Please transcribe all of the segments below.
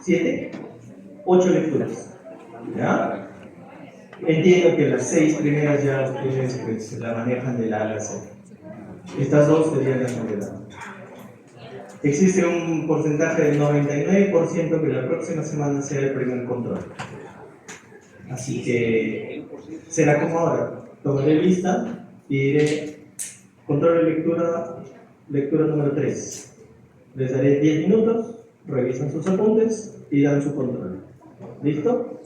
7, 8 lecturas. ¿Ya? Entiendo que las 6 primeras ya ustedes pues, la manejan de la A a la Z. Estas dos serían las novedades. Existe un porcentaje del 99% que la próxima semana sea el primer control. Así que será como ahora. Tomaré lista y diré control de lectura número 3. Les daré 10 minutos, revisan sus apuntes y dan su control. ¿Listo?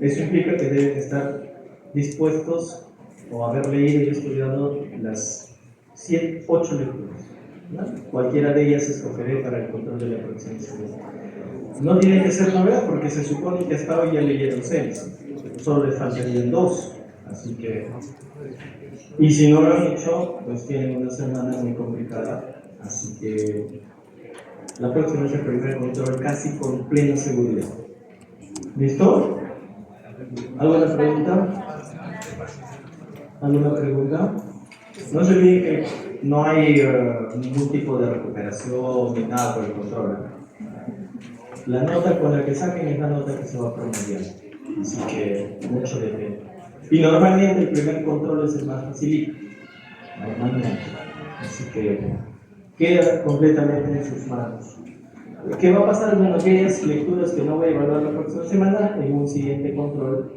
Eso implica que deben estar dispuestos o haber leído y estudiado las 8 lecturas. ¿No? Cualquiera de ellas escogeré para el control de la próxima semana. No tiene que ser novedad porque se supone que hasta hoy ya leyeron 6. Solo les faltarían 2. Así que... Y si no lo han hecho, pues tienen una semana muy complicada. Así que... La próxima es el primer control casi con plena seguridad. ¿Listo? ¿Alguna pregunta? ¿Alguna pregunta? No se olviden que no hay ningún tipo de recuperación ni nada por el control. La nota con la que saquen es la nota que se va a promediar. Así que mucho depende. Y normalmente el primer control es el más facilito. Normalmente. Así que queda completamente en sus manos. ¿Qué va a pasar? Bueno, aquellas lecturas que no voy a evaluar la próxima semana, en un siguiente control,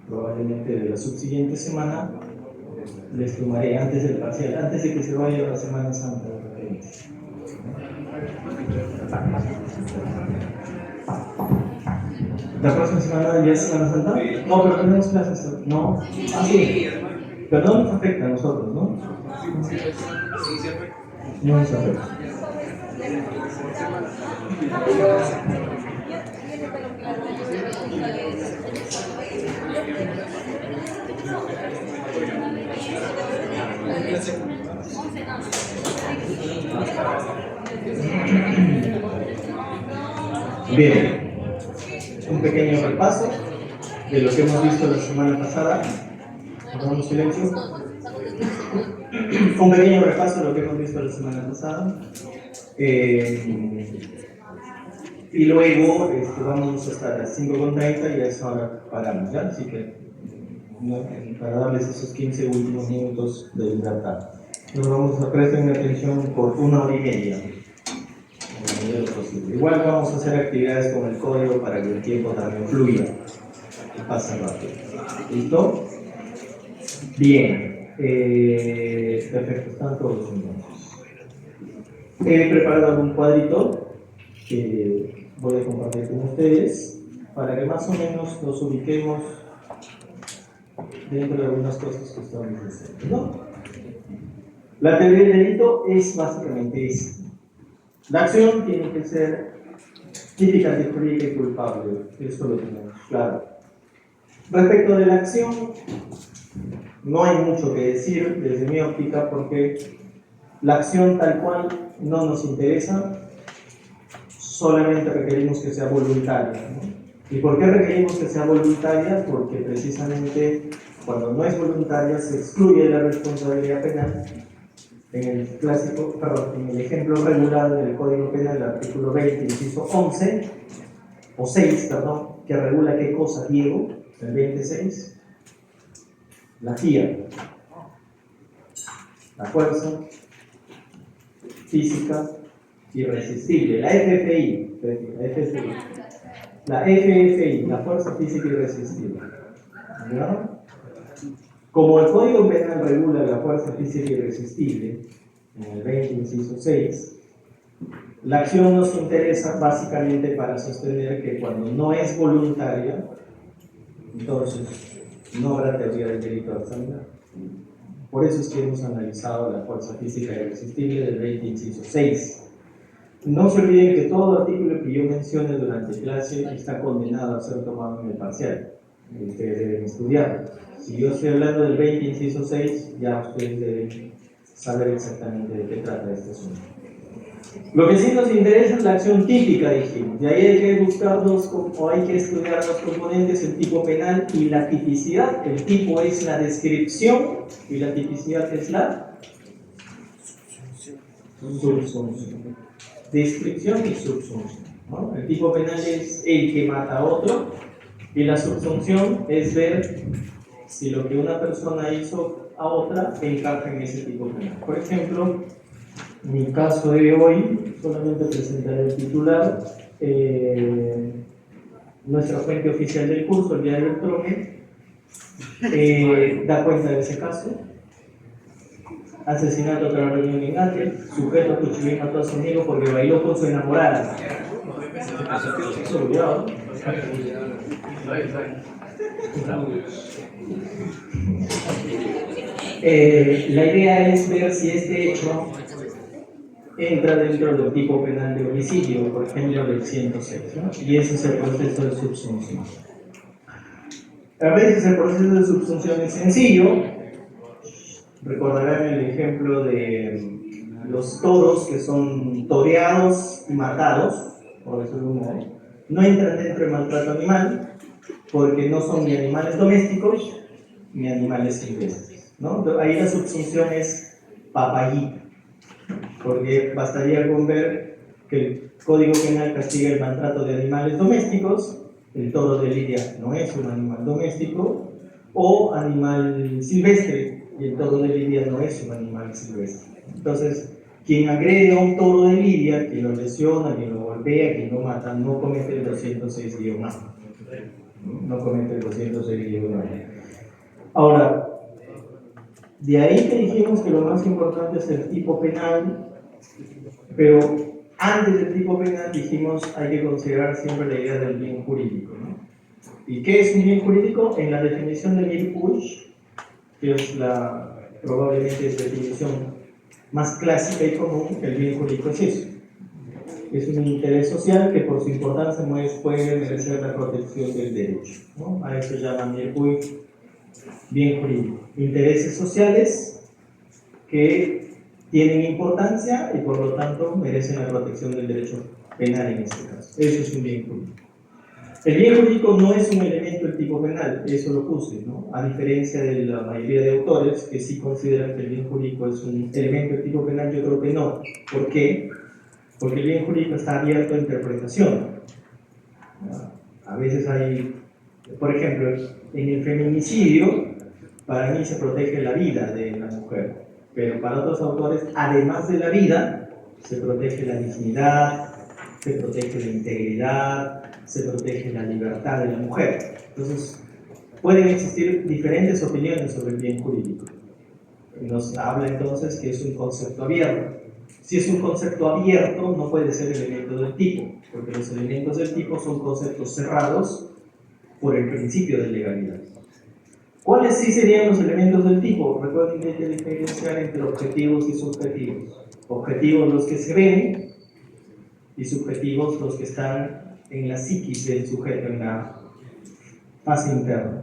probablemente de la subsiguiente semana, les tomaré antes del parcial, antes de que se vaya la Semana Santa de repente. ¿La próxima semana ya es Semana Santa? No, pero tenemos clases. No. Ah, sí. Pero no nos afecta a nosotros, ¿no? No nos afecta. Bien, un pequeño repaso de lo que hemos visto la semana pasada. Hagamos silencio. Un pequeño repaso de lo que hemos visto la semana pasada. Y luego vamos hasta las 5:30 y a esa hora paramos, ¿ya? Así que para darles esos 15 últimos minutos de libertad. Nos vamos a prestar atención por 1 hora y media. De lo posible. Igual vamos a hacer actividades con el código para que el tiempo también fluya y pase rápido. ¿Listo? Bien. Perfecto, están todos entonces. He preparado un cuadrito que voy a compartir con ustedes para que más o menos nos ubiquemos dentro de algunas cosas que estamos diciendo, ¿no? La teoría del delito es básicamente esa. La acción tiene que ser típica, jurídica y culpable. Esto lo tenemos claro. Respecto de la acción, no hay mucho que decir desde mi óptica porque la acción tal cual no nos interesa, solamente requerimos que sea voluntaria, ¿no? ¿Y por qué requerimos que sea voluntaria? Porque precisamente cuando no es voluntaria se excluye la responsabilidad penal. En el ejemplo regulado del Código Penal, el artículo 20, inciso 11, o 6, que regula qué cosa, Diego, el 26, la FIA, la fuerza física irresistible, la FFI, la fuerza física irresistible. ¿No? Como el Código Penal regula la fuerza física irresistible, en el 20, inciso 6, la acción nos interesa básicamente para sostener que cuando no es voluntaria, entonces no habrá teoría del delito de acción. Por eso es que hemos analizado la fuerza física irresistible del 20, inciso 6. No se olviden que todo artículo que yo mencione durante clase está condenado a ser tomado en el parcial. Ustedes deben estudiarlo. Si yo estoy hablando del 20, inciso 6, ya ustedes deben saber exactamente de qué trata este asunto. Lo que sí nos interesa es la acción típica, dijimos. Y ahí hay que buscar hay que estudiar dos componentes, el tipo penal y la tipicidad. El tipo es la descripción y la tipicidad es la subsunción. Descripción y subsunción. ¿no? El tipo penal es el que mata a otro, y la subsunción es ver si lo que una persona hizo a otra encaja en ese tipo penal. Por ejemplo, en mi caso de hoy, solamente presentaré el titular. Nuestra fuente oficial del curso, el diario El Troje, da cuenta de ese caso. Asesinato tras reunión en Ángel, sujeto a cuchillo y mató a su amigo porque bailó con su enamorada. La idea es ver si este hecho entra dentro del tipo penal de homicidio, por ejemplo, del 106, ¿no? Y ese es el proceso de subsunción. A veces el proceso de subsunción es sencillo. Recordarán el ejemplo de los toros que son toreados y matados, por decirlo de un modo. No entran dentro del maltrato animal porque no son ni animales domésticos ni animales silvestres, ¿no? Ahí la subsunción es papayita, porque bastaría con ver que el Código Penal castiga el maltrato de animales domésticos, el toro de lidia no es un animal doméstico, o animal silvestre, y el toro de lidia no es un animal silvestre. Entonces, quien agrede a un toro de lidia, quien lo lesiona, quien lo golpea, quien lo mata, no comete el 206-A. No comete el 206-A. Ahora, de ahí que dijimos que lo más importante es el tipo penal, pero antes del tipo penal dijimos hay que considerar siempre la idea del bien jurídico, ¿no? ¿Y qué es un bien jurídico? En la definición de Mir-Puig, que es probablemente es la definición más clásica y común, el bien jurídico es eso. Es un interés social que por su importancia puede merecer la protección del derecho, ¿no? A eso llama Mir-Puig bien jurídico. Intereses sociales que tienen importancia y por lo tanto merecen la protección del derecho penal en este caso. Eso es un bien jurídico. El bien jurídico no es un elemento del tipo penal, eso lo puse, ¿no? A diferencia de la mayoría de autores que sí consideran que el bien jurídico es un elemento del tipo penal, yo creo que no. ¿Por qué? Porque el bien jurídico está abierto a interpretación. A veces hay, por ejemplo, en el feminicidio, para mí se protege la vida de la mujer, pero para otros autores, además de la vida, se protege la dignidad, se protege la integridad, se protege la libertad de la mujer. Entonces, pueden existir diferentes opiniones sobre el bien jurídico. Nos habla entonces que es un concepto abierto. Si es un concepto abierto, no puede ser elemento del tipo, porque los elementos del tipo son conceptos cerrados por el principio de legalidad. ¿Cuáles sí serían los elementos del tipo? Recuerden que hay que diferenciar entre objetivos y subjetivos. Objetivos los que se ven y subjetivos los que están en la psiquis del sujeto, en la fase interna.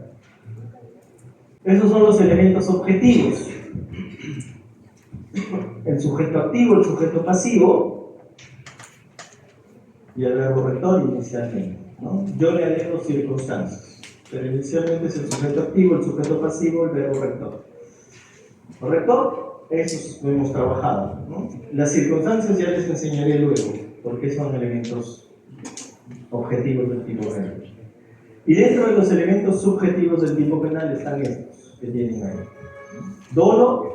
Esos son los elementos objetivos. El sujeto activo, el sujeto pasivo y el verbo rector inicialmente, ¿no? Yo le agrego circunstancias, pero inicialmente es el sujeto activo, el sujeto pasivo, el verbo rector. ¿Correcto? Eso lo hemos trabajado, ¿no? Las circunstancias ya les enseñaré luego, porque son elementos objetivos del tipo penal. Y dentro de los elementos subjetivos del tipo penal están estos que tienen ahí: dolo,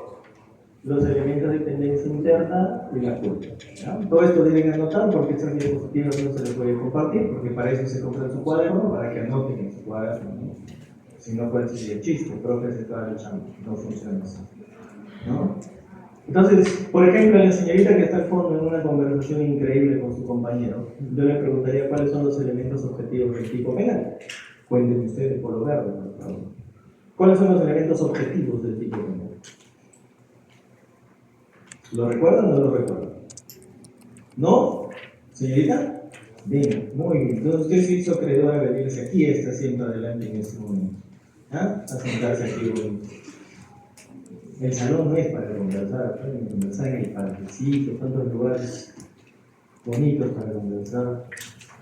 los elementos de tendencia interna y la culpa, ¿no? Todo esto deben anotar porque estas diapositivas no se les puede compartir, porque para eso se compra su cuaderno, para que anoten en su cuaderno, ¿no? Si no, ¿cuál sería el chiste? El profe se está luchando, no funciona así, ¿no? Entonces, por ejemplo, la señorita que está al fondo en una conversación increíble con su compañero, yo le preguntaría cuáles son los elementos objetivos del tipo penal. Cuéntenme ustedes por lo verde, por favor. ¿Cuáles son los elementos objetivos del tipo penal? ¿Lo recuerdan o no lo recuerdan? ¿No? ¿Señorita? Bien, muy bien. Entonces usted se hizo acreedora de venirse aquí, está siempre adelante en este momento. ¿Ah? A sentarse aquí bonito. El salón no es para conversar, pueden conversar en el parquecito, tantos lugares bonitos para conversar.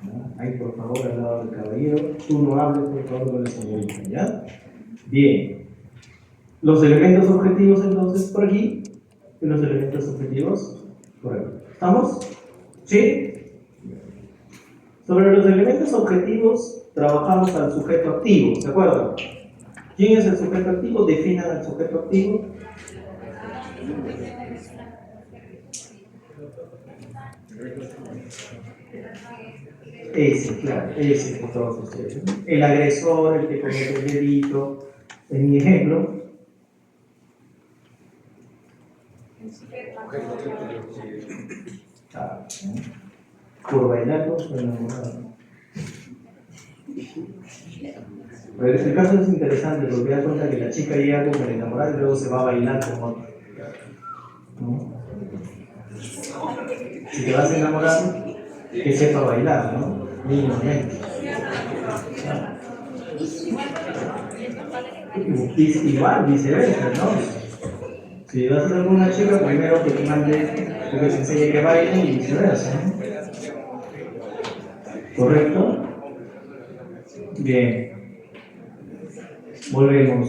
¿No? Ahí, por favor, al lado del caballero. Tú no hables, por favor, con la señorita, ¿ya? Bien. Los elementos objetivos, entonces, por aquí. Y los elementos objetivos, correcto. ¿Estamos? ¿Sí? Sobre los elementos objetivos, trabajamos al sujeto activo, ¿de acuerdo? ¿Quién es el sujeto activo? Definan al sujeto activo. Ese, claro, ese por todos ustedes. El agresor, el que comete el delito. En mi ejemplo, por bailar con enamorado. Pero el caso es interesante porque da cuenta que la chica llega con el enamorado y luego se va a bailar con otro. ¿No? Si te vas a enamorar, que sepa bailar, ¿no? Mínimamente. Igual, viceversa, ¿no? Si vas a hacer con una chica, primero que te mande, que te enseñe que baile y viceversa, ¿no? ¿Correcto? Bien. Volvemos.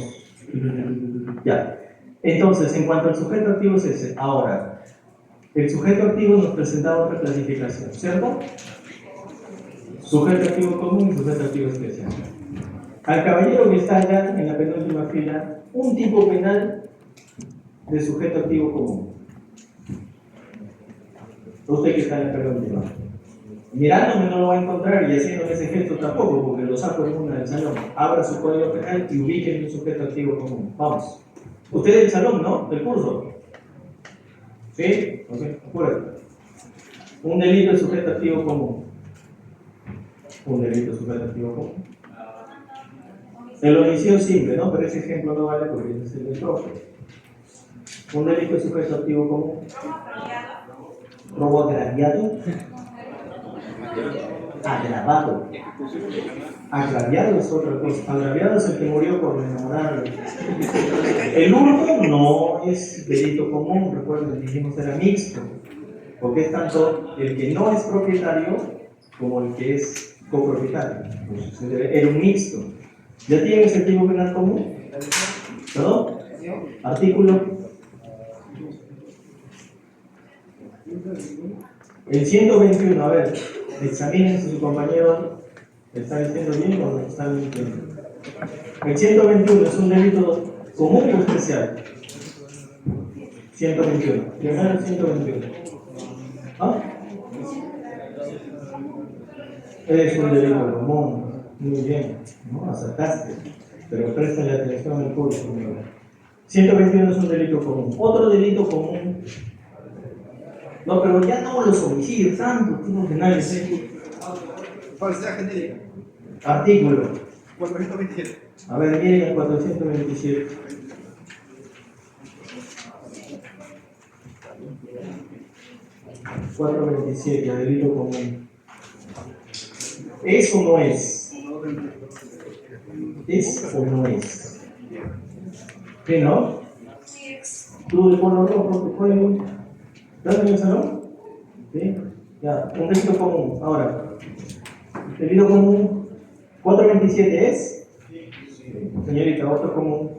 Ya. Entonces, en cuanto al sujeto activo es ese. Ahora, el sujeto activo nos presenta otra clasificación, ¿cierto? Sujeto activo común y sujeto activo especial. Al caballero que está allá en la penúltima fila, un tipo penal de sujeto activo común. Usted que está en la penúltima. Mirándome no lo va a encontrar y haciendo ese gesto tampoco, porque lo saco en una del salón. Abra su código penal y ubique un sujeto activo común. Vamos. Usted es del salón, ¿no? Del curso. ¿Sí? Ok, apúrate. Un delito de sujeto activo común. Un delito de sujeto activo común. El homicidio simple, ¿no? Pero ese ejemplo no vale porque es el del profe. Un delito de sujeto activo común. Robo agraviado. Agravado. Agraviado es otra cosa. Agraviado es el que murió por enamorarlo. El hurto no es delito común, recuerden, dijimos era mixto, porque es tanto el que no es propietario como el que es copropietario. Era un mixto. ¿Ya tienes el tipo penal común? ¿Perdón? Artículo. El 121, a ver, examinen si su compañero está diciendo bien o no está mintiendo. El 121 es un delito común o especial. 121. Primero el 121. ¿Ah? Es un delito común. Muy bien. ¿No? Acertaste. Pero préstale atención al curso. 121 es un delito común. Otro delito común. No, pero ya no los homicidios, tantos tipos penales. Falsedad genérica. Artículo. 427. A ver, miren el 427. Delito común. ¿Es o no es? ¿Es o no es? ¿Qué no? ¿Tú de color rojo tu juego? ¿Estás en el salón? ¿Sí? Ya, un delito común. Ahora, delito común 427 es. Señorita, otro común.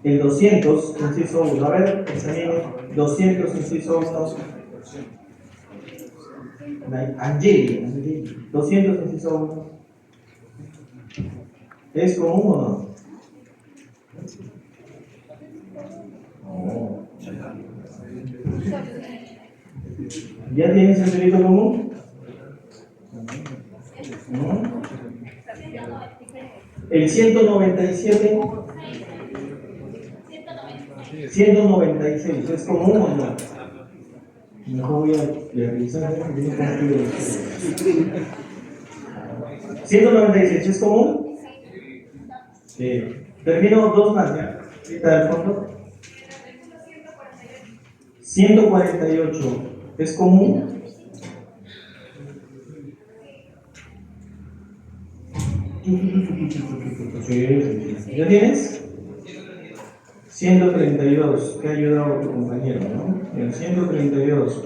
El 200, inciso 1. A ver, examine. 200, inciso 1. Angeli. 200, inciso 1. ¿Es común o no? No. ¿Ya tienes el delito común? ¿No? El 197. 196, ¿es común o no? Mejor voy a revisar. 196, ¿es común? Sí. Termino dos más ya. Está al fondo. 148, ¿es común? Sí. ¿Ya tienes? 132, que ha ayudado a tu compañero, ¿no? El 132,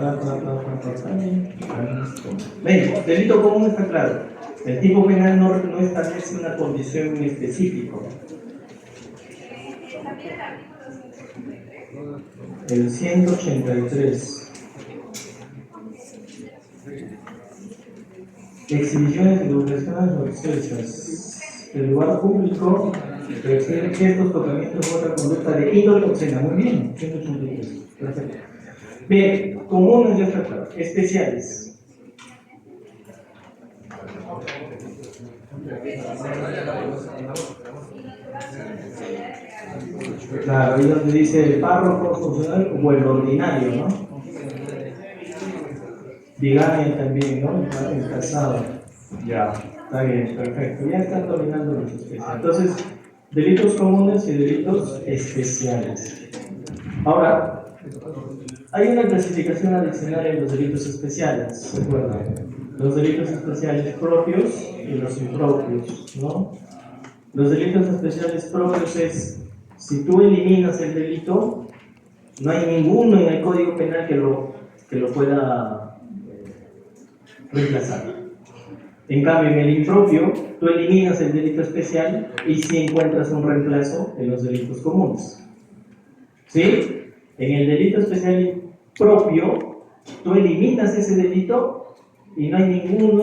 Ven, delito común está claro. El tipo penal no establece una condición en específico. El 183. Exhibiciones y divulgaciones noticiosas. El lugar público requiere que estos tocamientos u otra conducta de índole obscena. Muy bien, 183. Perfecto. Bien, comunes ya está claro. Especiales. Claro, ahí donde dice el párroco funcional o el ordinario, ¿no? Digan también, ¿no? El casado. Ya, está bien, perfecto. Ya están dominando los especiales. Entonces, delitos comunes y delitos especiales. Ahora, hay una clasificación adicional en los delitos especiales, recuerden. Los delitos especiales propios y los impropios, ¿no? Los delitos especiales propios es, si tú eliminas el delito, no hay ninguno en el Código Penal que lo pueda reemplazar. En cambio, en el impropio, tú eliminas el delito especial y sí encuentras un reemplazo en los delitos comunes. ¿Sí? En el delito especial propio, tú eliminas ese delito y no hay ningún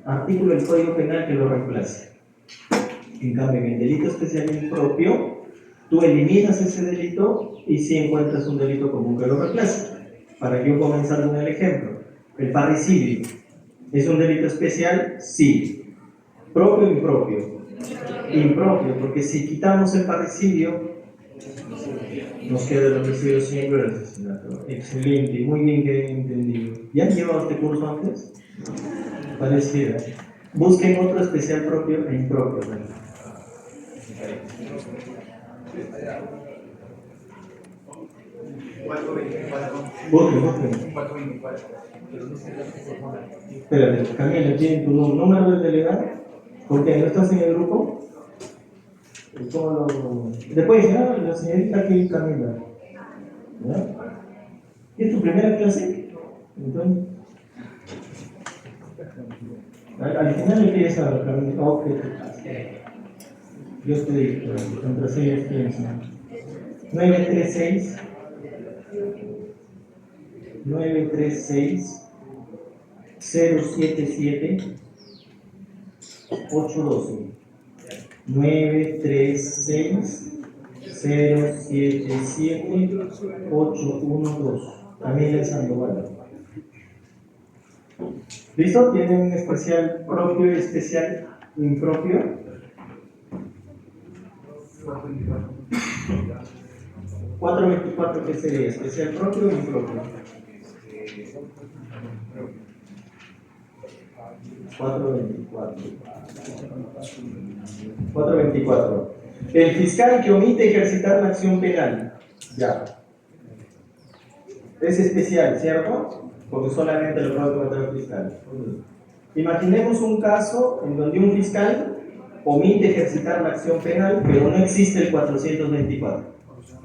artículo del Código Penal que lo reemplace. En cambio, en el delito especial impropio, tú eliminas ese delito y sí encuentras un delito común que lo reemplace. Para yo comenzar con el ejemplo, el parricidio. ¿Es un delito especial? Sí. ¿Propio o impropio? Impropio, porque si quitamos el parricidio, nos queda el homicidio simple del asesinato. Excelente, muy bien que he entendido. ¿Ya han llevado este curso antes? Pareciera. Busquen otro especial propio e impropio. Busquen. Espérate, Camila, ¿tiene tu número del delegado? ¿Por qué? ¿No estás en el grupo? Después, ¿no? La señorita aquí, Camila. ¿Ya? ¿Es tu primera clase? Entonces, al final le pides a Camila, ok, yo te digo, contraseñas tienes, ¿no? 936 077 812 936 077 812. Camila Sandoval. ¿Listo? ¿Tienen un especial propio y especial impropio? 424, ¿qué sería? ¿Especial propio o impropio? 424. El fiscal que omite ejercitar la acción penal. Ya. Es especial, ¿cierto? Porque solamente lo puede cometer el fiscal. Imaginemos un caso en donde un fiscal omite ejercitar la acción penal, pero no existe el 424.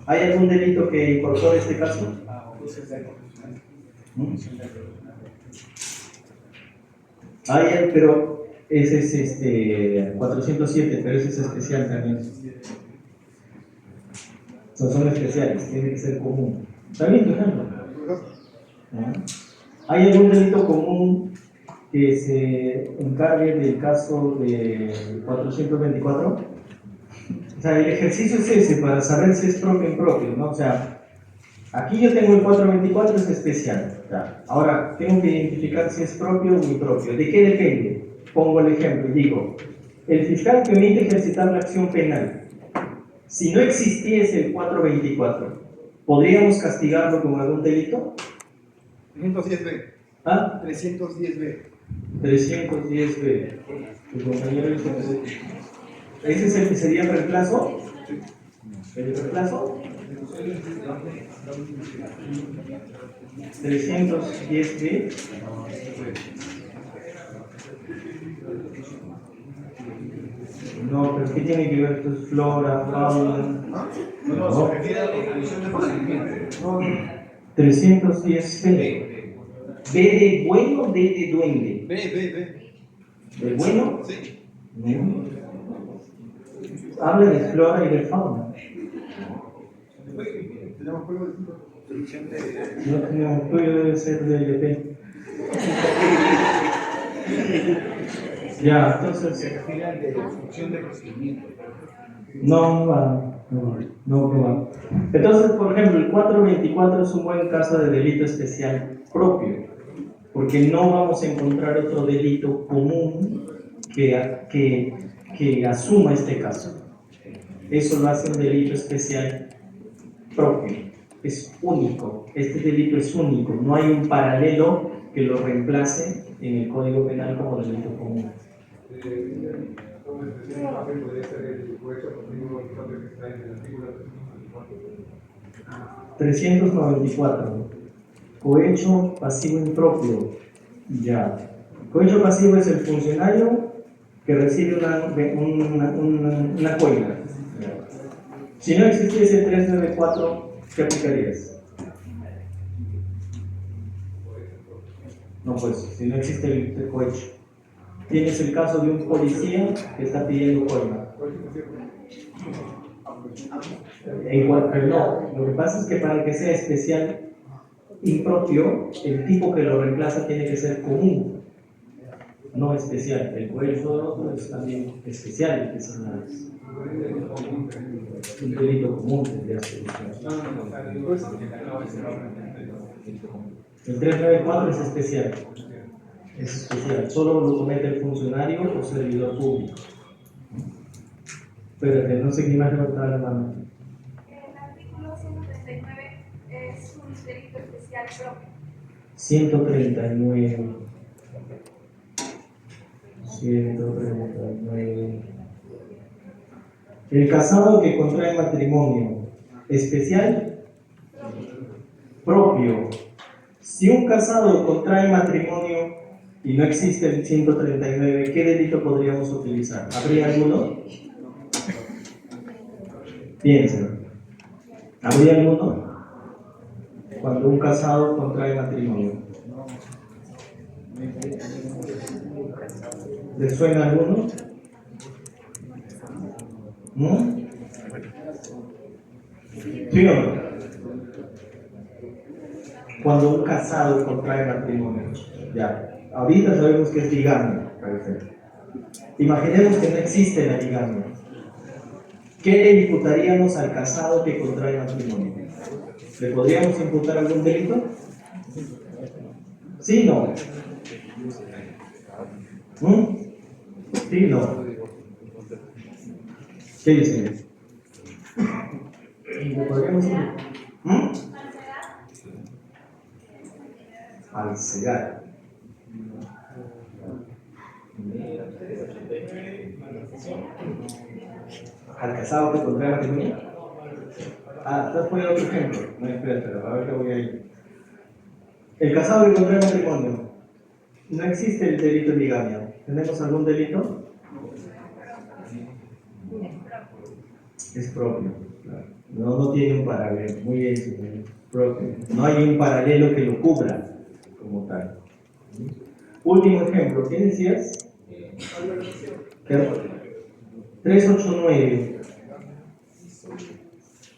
¿Hay algún delito que incorpore este caso? Hay, pero ese es 407, pero ese es especial también. Son especiales, tiene que ser común. ¿Está bien tu ejemplo? ¿Hay algún delito común que se encargue del caso de 424? O sea, el ejercicio es ese, para saber si es propio o impropio, ¿no? O sea, aquí yo tengo el 424, es especial. ¿Ya? Ahora, tengo que identificar si es propio o impropio. ¿De qué depende? Pongo el ejemplo y digo, el fiscal que omite ejercitar la acción penal, si no existiese el 424, ¿podríamos castigarlo con algún delito? 310B. ¿Ah? 310B. 310B. Tu compañero dice que ¿ese es el que sería el reemplazo? ¿El reemplazo? 310B. No, pero ¿qué tiene que ver? Esto es flora, fauna. No, se refiere a la conclusión de procedimiento. 310B. ¿B de bueno o D de duende? B. ¿De bueno? Sí. No. Habla de flora y de fauna. Tenemos juego de No tenemos tuyo, debe ser de LP. Ya, entonces, Se refiere al de obstrucción de procedimiento. no va, no va. Entonces, por ejemplo, el 424 es un buen caso de delito especial propio, porque no vamos a encontrar otro delito común que asuma este caso. Eso lo hace un delito especial propio, es único. Este delito es único, no hay un paralelo que lo reemplace en el Código Penal como delito común. Podría ser el cohecho pasivo impropio que está en el artículo 394. Cohecho pasivo impropio. Ya. Cohecho pasivo es el funcionario que recibe una coima. Si no existiese el 394, ¿qué aplicarías? No, pues, si no existe el cohecho. Tienes el caso de un policía que está pidiendo coima. No, lo que pasa es que para que sea especial impropio, el tipo que lo reemplaza tiene que ser común, no especial. El cohecho es también especial, que es un delito común. El 394 es especial. Es especial, solo lo comete el funcionario o servidor público. Espérate, no sé quién más levantaba la mano. El artículo 139 es un delito especial propio. 139. 139. El casado que contrae matrimonio especial propio. Si un casado contrae matrimonio y no existe el 139, ¿qué delito podríamos utilizar? ¿Habría alguno? Piensen. ¿Habría alguno? Cuando un casado contrae matrimonio. ¿Les suena alguno? ¿No? ¿Sí o no? Cuando un casado contrae matrimonio. Ya. Ahorita sabemos que es bigamia. Perfecto. Imaginemos que no existe la bigamia. ¿Qué le imputaríamos al casado que contrae matrimonio? ¿Le podríamos imputar algún delito? ¿Sí o no? ¿Sí o no? ¿Qué dicen? ¿Le podríamos imputar? Falsedad. ¿Al casado que contrae matrimonio? Estás poniendo otro ejemplo. No, espera, a ver qué voy a ir. El casado que contrae matrimonio. No existe el delito de bigamia. ¿Tenemos algún delito? Es propio. No tiene un paralelo. Muy bien, señor. Propio. No hay un paralelo que lo cubra como tal. Último ejemplo. ¿Qué decías? 389.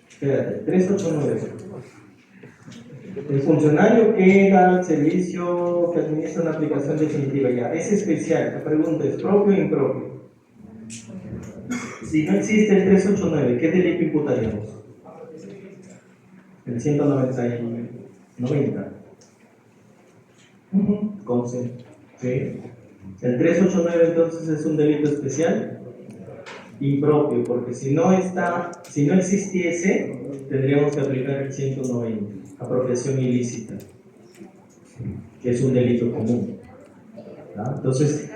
Espérate, 389. El funcionario que da el servicio, que administra una aplicación definitiva, ya. Es especial. La pregunta es: ¿propio o impropio? Si no existe el 389, ¿qué delito imputaríamos? El 190. Conce. ¿Sí? El 389 entonces es un delito especial impropio, porque si no existiese, tendríamos que aplicar el 190, apropiación ilícita, que es un delito común. ¿No? Entonces,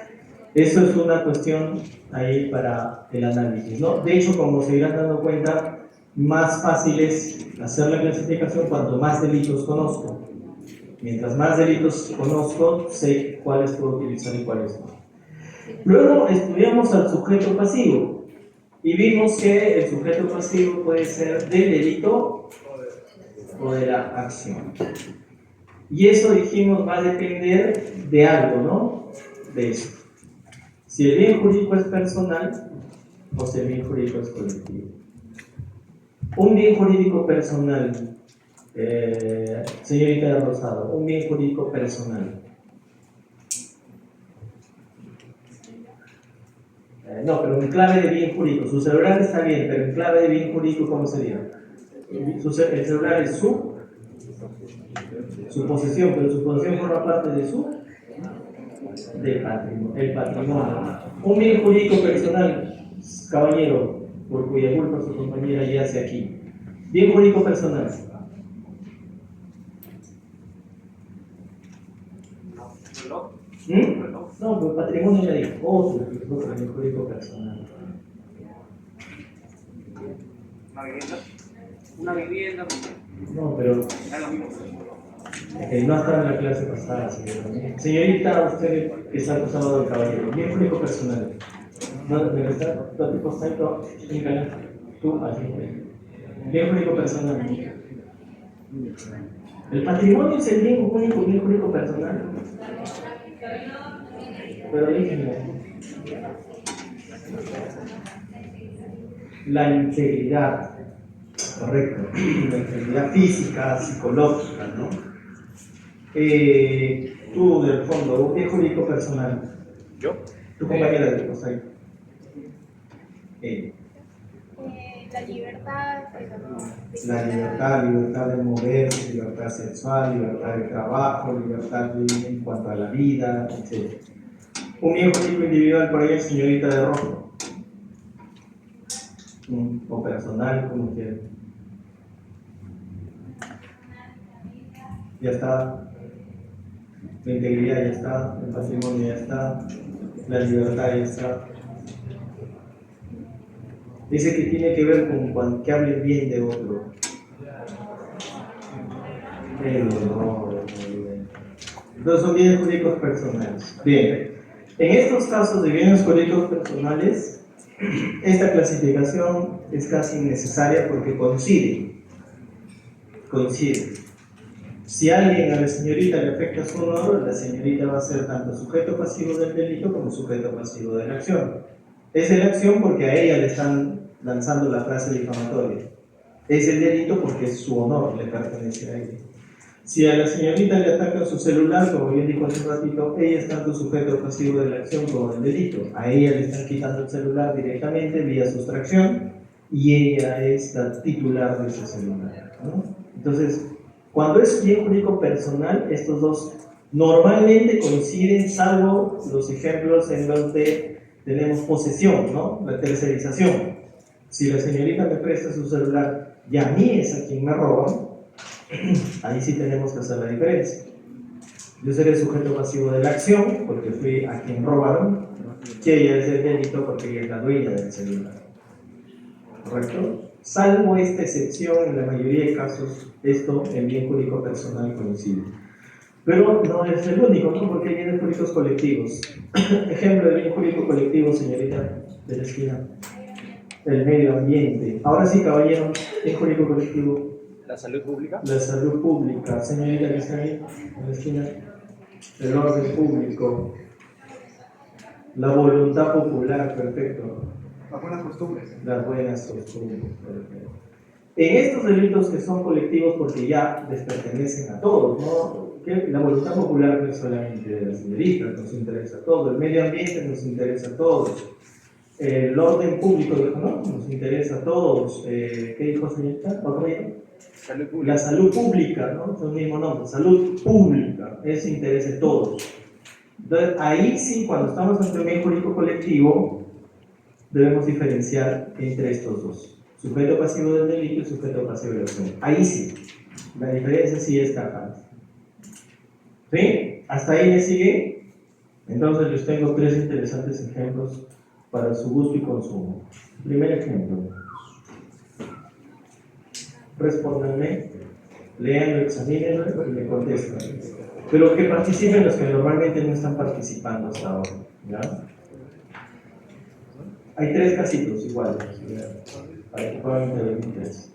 eso es una cuestión ahí para el análisis, ¿no? De hecho, como se irán dando cuenta, más fácil es hacer la clasificación cuanto más delitos conozco. Mientras más delitos conozco, sé cuáles puedo utilizar y cuáles no. Luego estudiamos al sujeto pasivo y vimos que el sujeto pasivo puede ser del delito o de la acción. Y eso, dijimos, va a depender de algo, ¿no? De eso. Si el bien jurídico es personal o si el bien jurídico es colectivo. Un bien jurídico personal, señorita de Rosado, un bien jurídico personal. No, pero en clave de bien jurídico. Su celular está bien, pero en clave de bien jurídico, ¿cómo sería? El celular es su posesión, pero su posesión forma parte de del patrimonio, el patrimonio. Un bien jurídico personal, caballero, por cuya culpa su compañera yace aquí. Bien jurídico personal. ¿Mm? No, pero patrimonio ya dijo, otro bien jurídico personal. Una vivienda. No, pero no estaba en la clase pasada, señora. Señorita, usted que está acusado del caballero, bien jurídico personal. No, pero está todo tipo santo, tú, así. Bien jurídico personal. El patrimonio es el bien jurídico personal. Pero dígame, la integridad, correcto, la integridad física, psicológica, ¿no? Tú, del fondo, bien jurídico personal. ¿Yo? Tu compañera de COSAI. La libertad, La libertad de moverse, libertad sexual, libertad de trabajo, libertad en cuanto a la vida, etc. Un bien jurídico individual, por ahí, señorita de rojo. O personal, como quieran. Ya está. La integridad ya está, el patrimonio ya está, la libertad ya está. Dice que tiene que ver con que hable bien de otro. Entonces son bienes jurídicos personales. Bien, en estos casos de bienes jurídicos personales, esta clasificación es casi innecesaria porque coincide. Si a alguien, a la señorita, le afecta su honor, la señorita va a ser tanto sujeto pasivo del delito como sujeto pasivo de la acción. Es de la acción porque a ella le están lanzando la frase difamatoria. Es el delito porque su honor le pertenece a ella. Si a la señorita le atacan su celular, como bien dijo hace un ratito, ella es tanto sujeto pasivo de la acción como del delito. A ella le están quitando el celular directamente vía sustracción y ella es la titular de ese celular, ¿no? Entonces, cuando es bien jurídico personal, estos dos normalmente coinciden, salvo los ejemplos en los que tenemos posesión, ¿no? La tercerización. Si la señorita me presta su celular y a mí es a quien me roban, ahí sí tenemos que hacer la diferencia. Yo seré sujeto pasivo de la acción porque fui a quien robaron, que ella es el delito porque ella es la dueña del celular. ¿Correcto? Salvo esta excepción, en la mayoría de casos, esto en bien jurídico personal coincide. Pero no es el único, ¿no? Porque hay bienes jurídicos colectivos. Ejemplo de bien jurídico colectivo, señorita de la esquina. El medio ambiente. Ahora sí, caballero, bien jurídico colectivo. La salud pública. La salud pública, señorita que está ahí en la esquina. El orden público. La voluntad popular, perfecto. Las buenas costumbres. Las buenas costumbres, perfecto. En estos delitos que son colectivos porque ya les pertenecen a todos, ¿no? Que la voluntad popular no es solamente de la señorita, nos interesa a todos. El medio ambiente nos interesa a todos. El orden público, dijo, ¿no? Nos interesa a todos. ¿Qué dijo, señorita? ¿Otro día? Salud pública. La salud pública, ¿no? Es el mismo nombre, salud pública, ese interés de todos. Entonces, ahí sí, cuando estamos ante un bien jurídico colectivo, debemos diferenciar entre estos dos. Sujeto pasivo del delito y sujeto pasivo de la acción. Ahí sí, la diferencia sí es tajante. ¿Sí? ¿Hasta ahí me sigue? Entonces les tengo tres interesantes ejemplos para su gusto y consumo. Primer ejemplo. Respóndanme, leanlo, examínenlo y me contestan. Pero que participen los que normalmente no están participando hasta ahora. ¿Ya? Hay tres casitos iguales, para que puedan intervenir tres.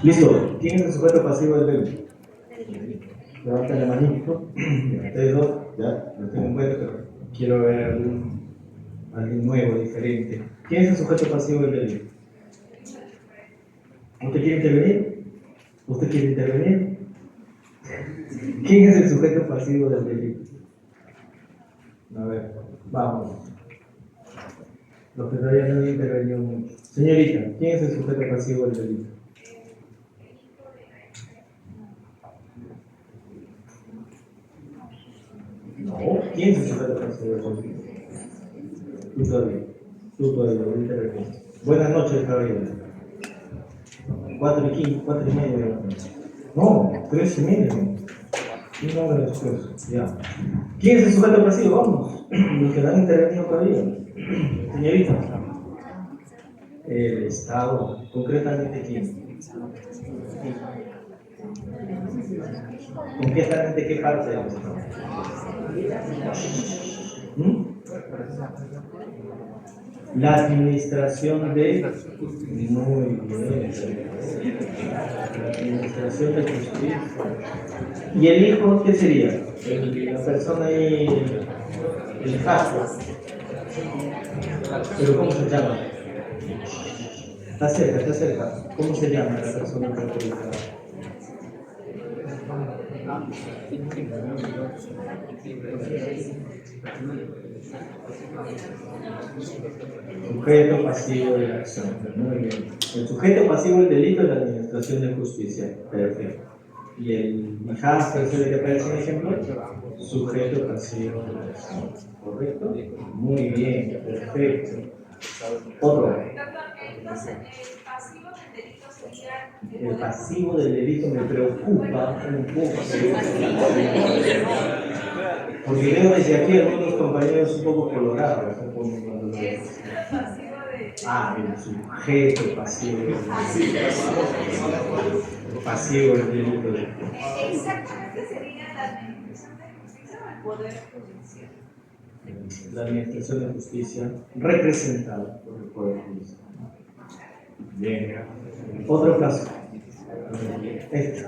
Listo. ¿Quién es el sujeto pasivo del delito? Levanta la manito. Ustedes dos, ya, lo tengo en cuenta, pero quiero ver alguien nuevo, diferente. ¿Quién es el sujeto pasivo del delito? ¿Usted quiere intervenir? ¿Usted quiere intervenir? ¿Quién es el sujeto pasivo del delito? A ver, vamos. Los que todavía no han intervenido mucho. Señorita, ¿quién es el sujeto pasivo del delito? No, ¿quién es el sujeto pasivo del delito? Tú todavía, no interveniste. Buenas noches, Javier. 4:15, 4:30. No, 3:30. Una hora después, ya. ¿Quién es el sujeto pasivo? Vamos. Los que no han intervenido todavía. Señorita. El Estado. Concretamente, ¿quién? Concretamente, ¿qué parte del Estado? La administración de... Muy bien. La administración de justicia. ¿Y el hijo qué sería? La persona ahí, el hijastro. ¿Pero cómo se llama? Está cerca. ¿Cómo se llama la persona perjudicada? Sujeto pasivo de la acción. Muy bien. El sujeto pasivo del delito es la administración de justicia. Perfecto. Y el hijastro, ese de que aparece en ejemplo, sujeto pasivo de la acción. ¿Correcto? Muy bien. Perfecto. Otro. Entonces, el pasivo del delito sería... El pasivo del delito me preocupa un poco. Porque veo desde aquí algunos compañeros un poco colorados. Es el pasivo de... El sujeto pasivo del delito. Pasivo del delito. Exactamente sería la administración de justicia o el poder judicial. La administración de justicia representada por el poder judicial. Bien. Otro caso. Este.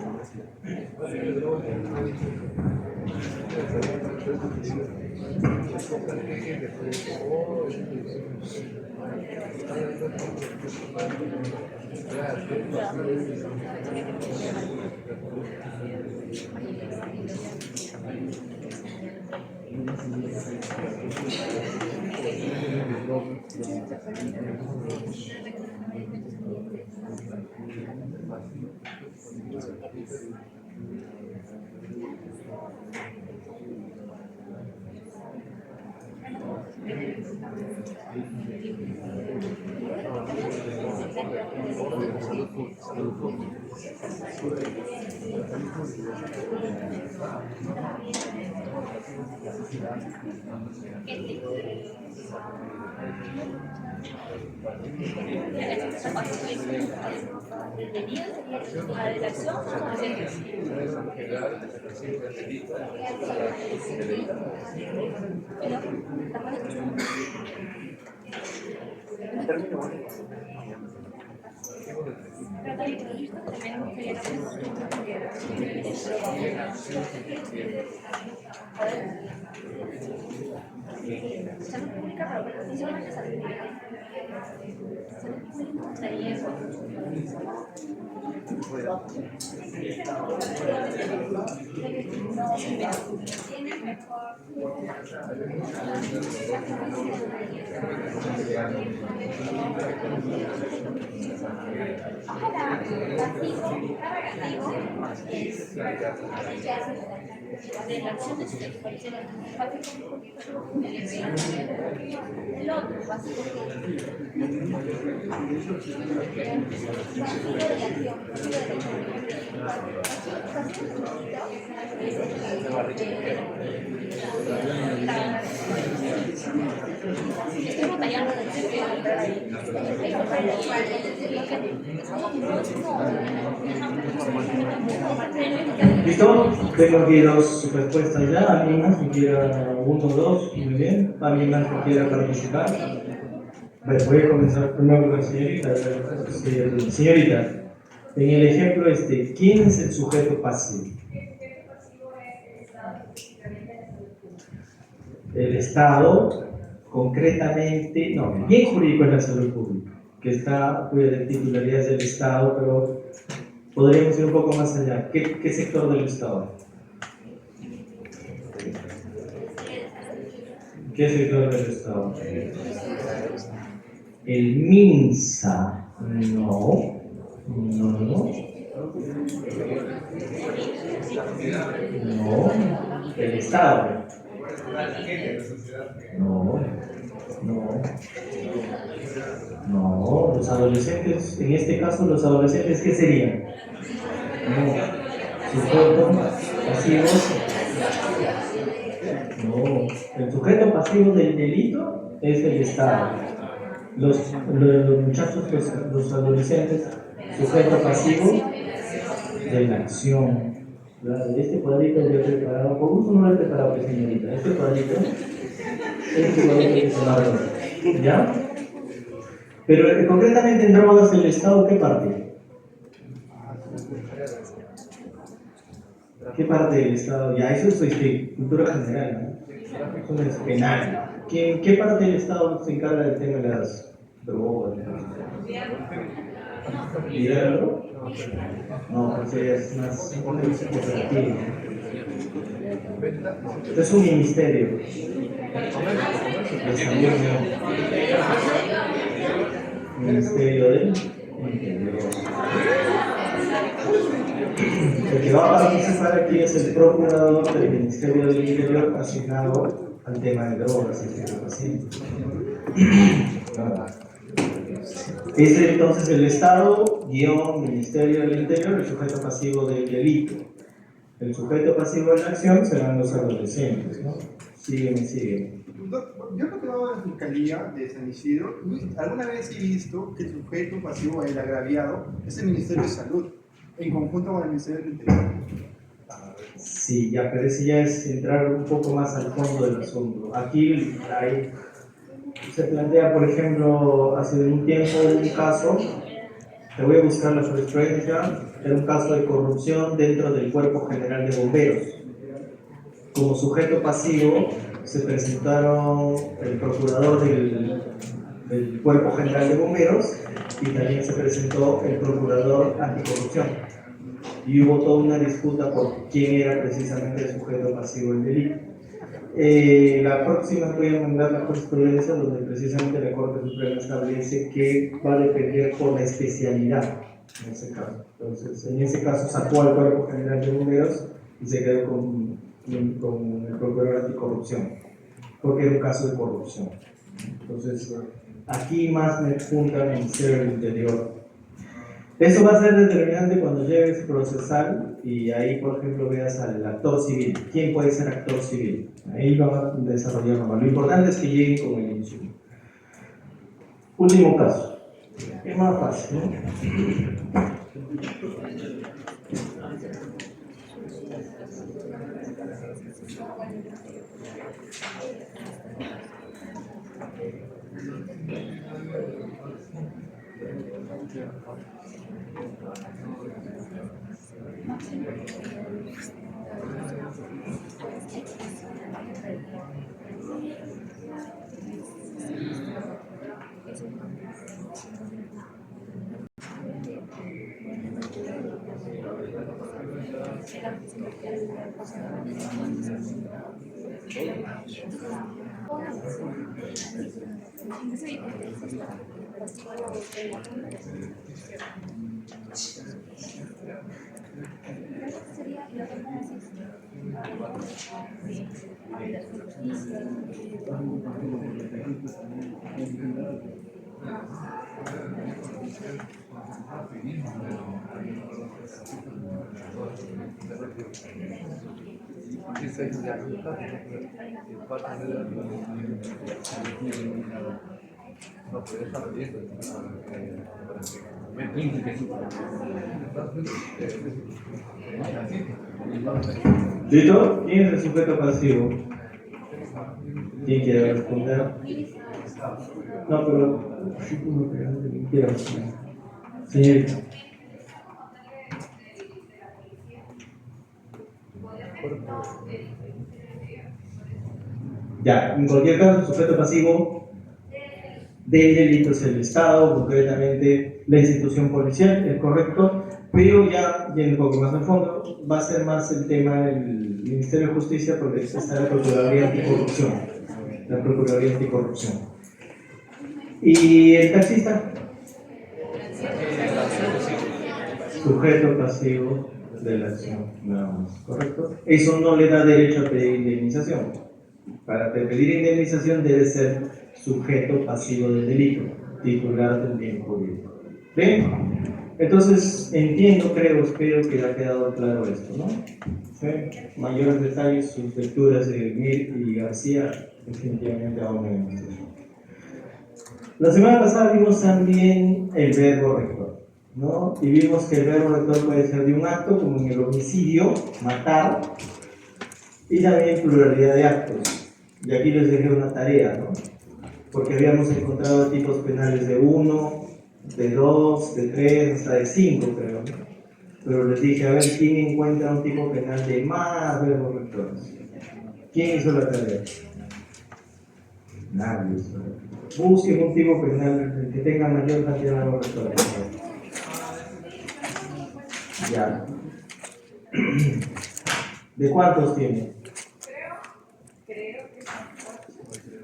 Salud pública, pero no solamente salud pública. Salud pública y eso. Tiene mejor. Ojalá, negativo, cada negativo es de la acción de su expresión. El otro, básicamente. Estoy batallando. ¿Listo? Tengo aquí dos respuestas ya. ¿Alguien más que quiera uno o dos? Muy bien. ¿Alguien más que quiera participar? Bueno, voy a comenzar primero con la señorita. Señorita, en el ejemplo ¿quién es el sujeto pasivo? El Estado, concretamente, no, el bien jurídico es la salud pública, que está cuya titularidad es del Estado, pero podríamos ir un poco más allá. ¿Qué sector del Estado? ¿Qué sector del Estado? El MINSA. No. No. El Estado. No, los adolescentes, en este caso los adolescentes, ¿qué serían? No, sujeto pasivo. No, el sujeto pasivo del delito es el Estado. Los muchachos, los adolescentes, sujeto pasivo de la acción. Este cuadrito lo he preparado, por gusto no lo he preparado, señorita. Este cuadrito que se marca, ¿ya? Pero concretamente en drogas, el Estado, ¿qué parte? ¿Qué parte del Estado? Ya, eso es cultura general, ¿no? Eso es penal. ¿Qué parte del Estado se encarga del tema de las drogas? ¿Liderarlo? No, porque es más operativo. Esto es un ministerio de salud, Ministerio del Interior. El que va a participar aquí es el procurador del Ministerio del Interior asignado al tema de drogas y estupefacientes. Es entonces el Estado, Ministerio del Interior, el sujeto pasivo del delito. El sujeto pasivo de la acción serán los adolescentes, ¿no? Sígueme. Yo que trabajo en la Fiscalía de San Isidro, alguna vez he visto que el sujeto pasivo del agraviado es el Ministerio de Salud, en conjunto con el Ministerio del Interior. Sí, ya, pero ese ya es entrar un poco más al fondo del asunto. Aquí se plantea, por ejemplo, hace un tiempo un caso, te voy a buscar la jurisprudencia, era un caso de corrupción dentro del Cuerpo General de Bomberos. Como sujeto pasivo se presentaron el procurador del Cuerpo General de Bomberos y también se presentó el procurador anticorrupción. Y hubo toda una disputa por quién era precisamente el sujeto pasivo del delito. La próxima voy a mandar la jurisprudencia donde precisamente la Corte Suprema establece que va a depender por la especialidad en ese caso. Entonces, en ese caso sacó al Cuerpo General de Bomberos y se quedó con el procurador anticorrupción, porque era un caso de corrupción. Entonces, aquí más me junta el Ministerio del Interior. Eso va a ser determinante cuando llegues procesal y ahí, por ejemplo, veas al actor civil. ¿Quién puede ser actor civil? Ahí lo van a desarrollar más. Lo importante es que lleguen con el insumo. Último caso. Es más fácil, ¿no? ¿Listo? ¿Quién es el sujeto pasivo? ¿Quién quiere responder? No, pero ¿quién quiere responder? Señorita. Ya, en cualquier caso, el sujeto pasivo del delito es el Estado, concretamente la institución policial, es correcto, pero ya yendo un poco más al fondo, va a ser más el tema del Ministerio de Justicia porque está la Procuraduría Anticorrupción. La Procuraduría Anticorrupción. ¿Y el taxista? Sujeto pasivo de la acción, nada más, ¿correcto? Eso no le da derecho a pedir indemnización. Para pedir indemnización debe ser sujeto pasivo del delito, titular del bien jurídico. ¿Bien? Entonces, entiendo, creo, espero que ha quedado claro esto, ¿no? ¿Sí? Mayores detalles, sus lecturas de Mir y García, definitivamente aún no hemos hecho. La semana pasada vimos también el verbo rector, ¿no? Y vimos que el verbo rector puede ser de un acto, como en el homicidio, matar, y también pluralidad de actos. Y aquí les dejé una tarea, ¿no? Porque habíamos encontrado tipos penales de 1, de 2, de 3, hasta de 5, creo. Pero les dije, a ver, ¿quién encuentra un tipo penal de más verbos rectores? ¿Quién hizo la tarea? Nadie hizo la tarea. Busquen un tipo penal que tenga mayor cantidad de verbos rectores. Ya. ¿De cuántos tiene?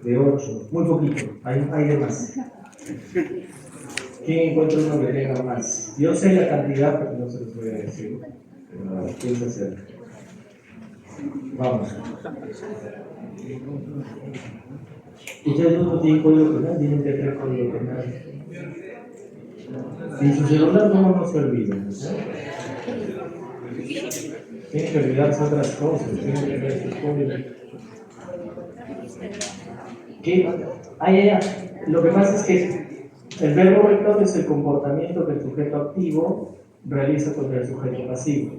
De 8, muy poquito, hay de más. ¿Quién encuentra uno que tenga más? Yo sé la cantidad, pero no se los voy a decir. ¿Quién se acerca? Vamos. Ustedes no tienen código penal, tienen que tener código penal. Y su celular no se olviden. Tienen que olvidarse otras cosas, tienen que tener sus códigos. ¿Qué? Lo que pasa es que el verbo rector es el comportamiento que el sujeto activo realiza contra el sujeto pasivo.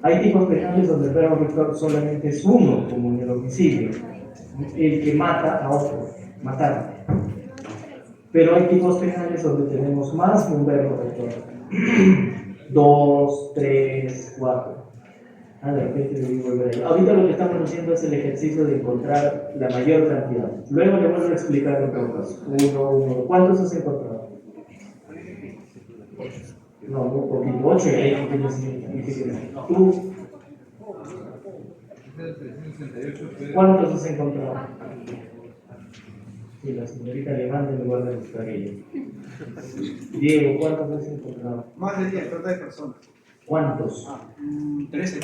Hay tipos penales donde el verbo rector solamente es uno, como en el homicidio, el que mata a otro, matar. Pero hay tipos penales donde tenemos más de un verbo rector. 2, 3, 4. De repente le digo volver ahí. Ahorita lo que estamos haciendo es el ejercicio de encontrar la mayor cantidad. Luego le vuelvo a explicar en todo caso. 1. ¿Cuántos has encontrado? No, un poquito. 8 y ahí tú. ¿Cuántos has encontrado? Sí, la señorita levanta en lugar de buscar ella. Diego, ¿cuántos has encontrado? Más de 10, trata de personas. ¿Cuántos? 13.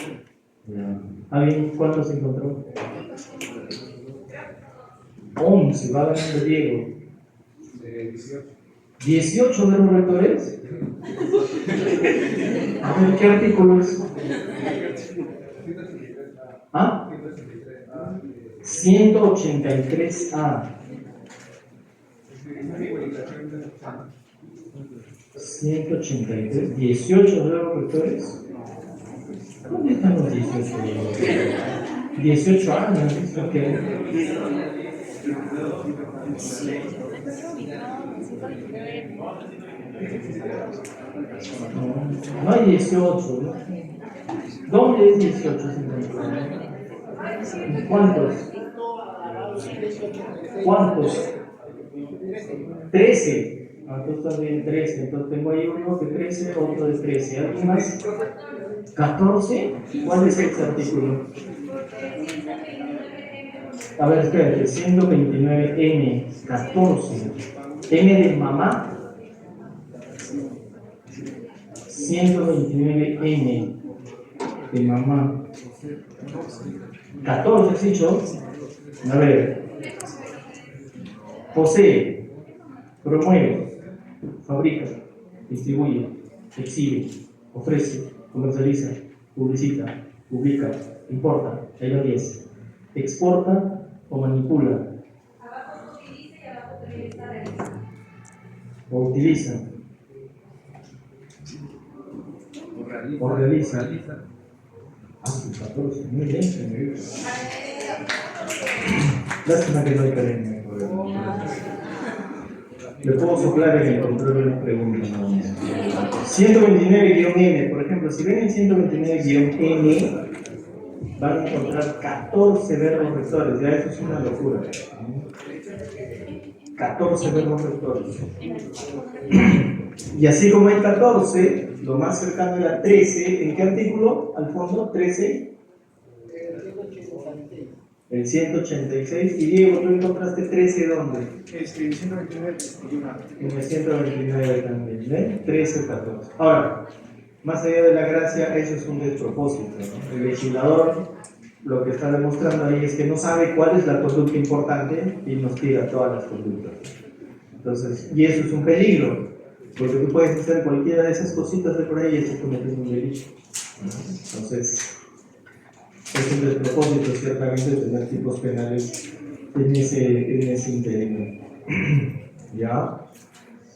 ¿Alguien cuántos encontró? 11, va ganando Diego. 18 verbos rectores. A ver, ¿qué artículo es? ¿Ah? 183A. 183, 18 verbos rectores. ¿Dónde están los 18 verbos? 18 años, ¿eso qué? No hay 18, ¿no? ¿Dónde es 18? ¿Cuántos? ¿Cuántos? 13. Entonces también 13. Entonces tengo ahí uno de 13, otro de 13. ¿Alguien más? 14. ¿Cuál es este artículo? A ver, espérate. 129M. 14. M de mamá. 129M de mamá. 14, ¿has dicho? A ver. Posee, promueve, fabrica, distribuye, exhibe, ofrece, comercializa, publicita, publica, importa, ahí lo 10. Exporta o manipula. O utiliza. O realiza. Ah, 14, muy bien, señorita. Lástima que no hay academia. Le puedo soplar en el control de una pregunta. 129-M, por ejemplo, si ven en 129-M, van a encontrar 14 verbos rectores. Ya eso es una locura. 14 verbos rectores. Y así como hay 14, lo más cercano era 13. ¿En qué artículo? Al fondo, 13. El 186. Y Diego, ¿tú encontraste 13 dónde? El 129 En el 129 también, ¿ven? 13 o 14. Ahora, más allá de la gracia, eso es un despropósito, ¿no? El legislador lo que está demostrando ahí es que no sabe cuál es la conducta importante y nos tira todas las conductas. Entonces, y eso es un peligro, porque tú puedes hacer cualquiera de esas cositas de por ahí y estás cometiendo un delito. Entonces, es un despropósito ciertamente tener tipos penales en ese interín. ¿Ya?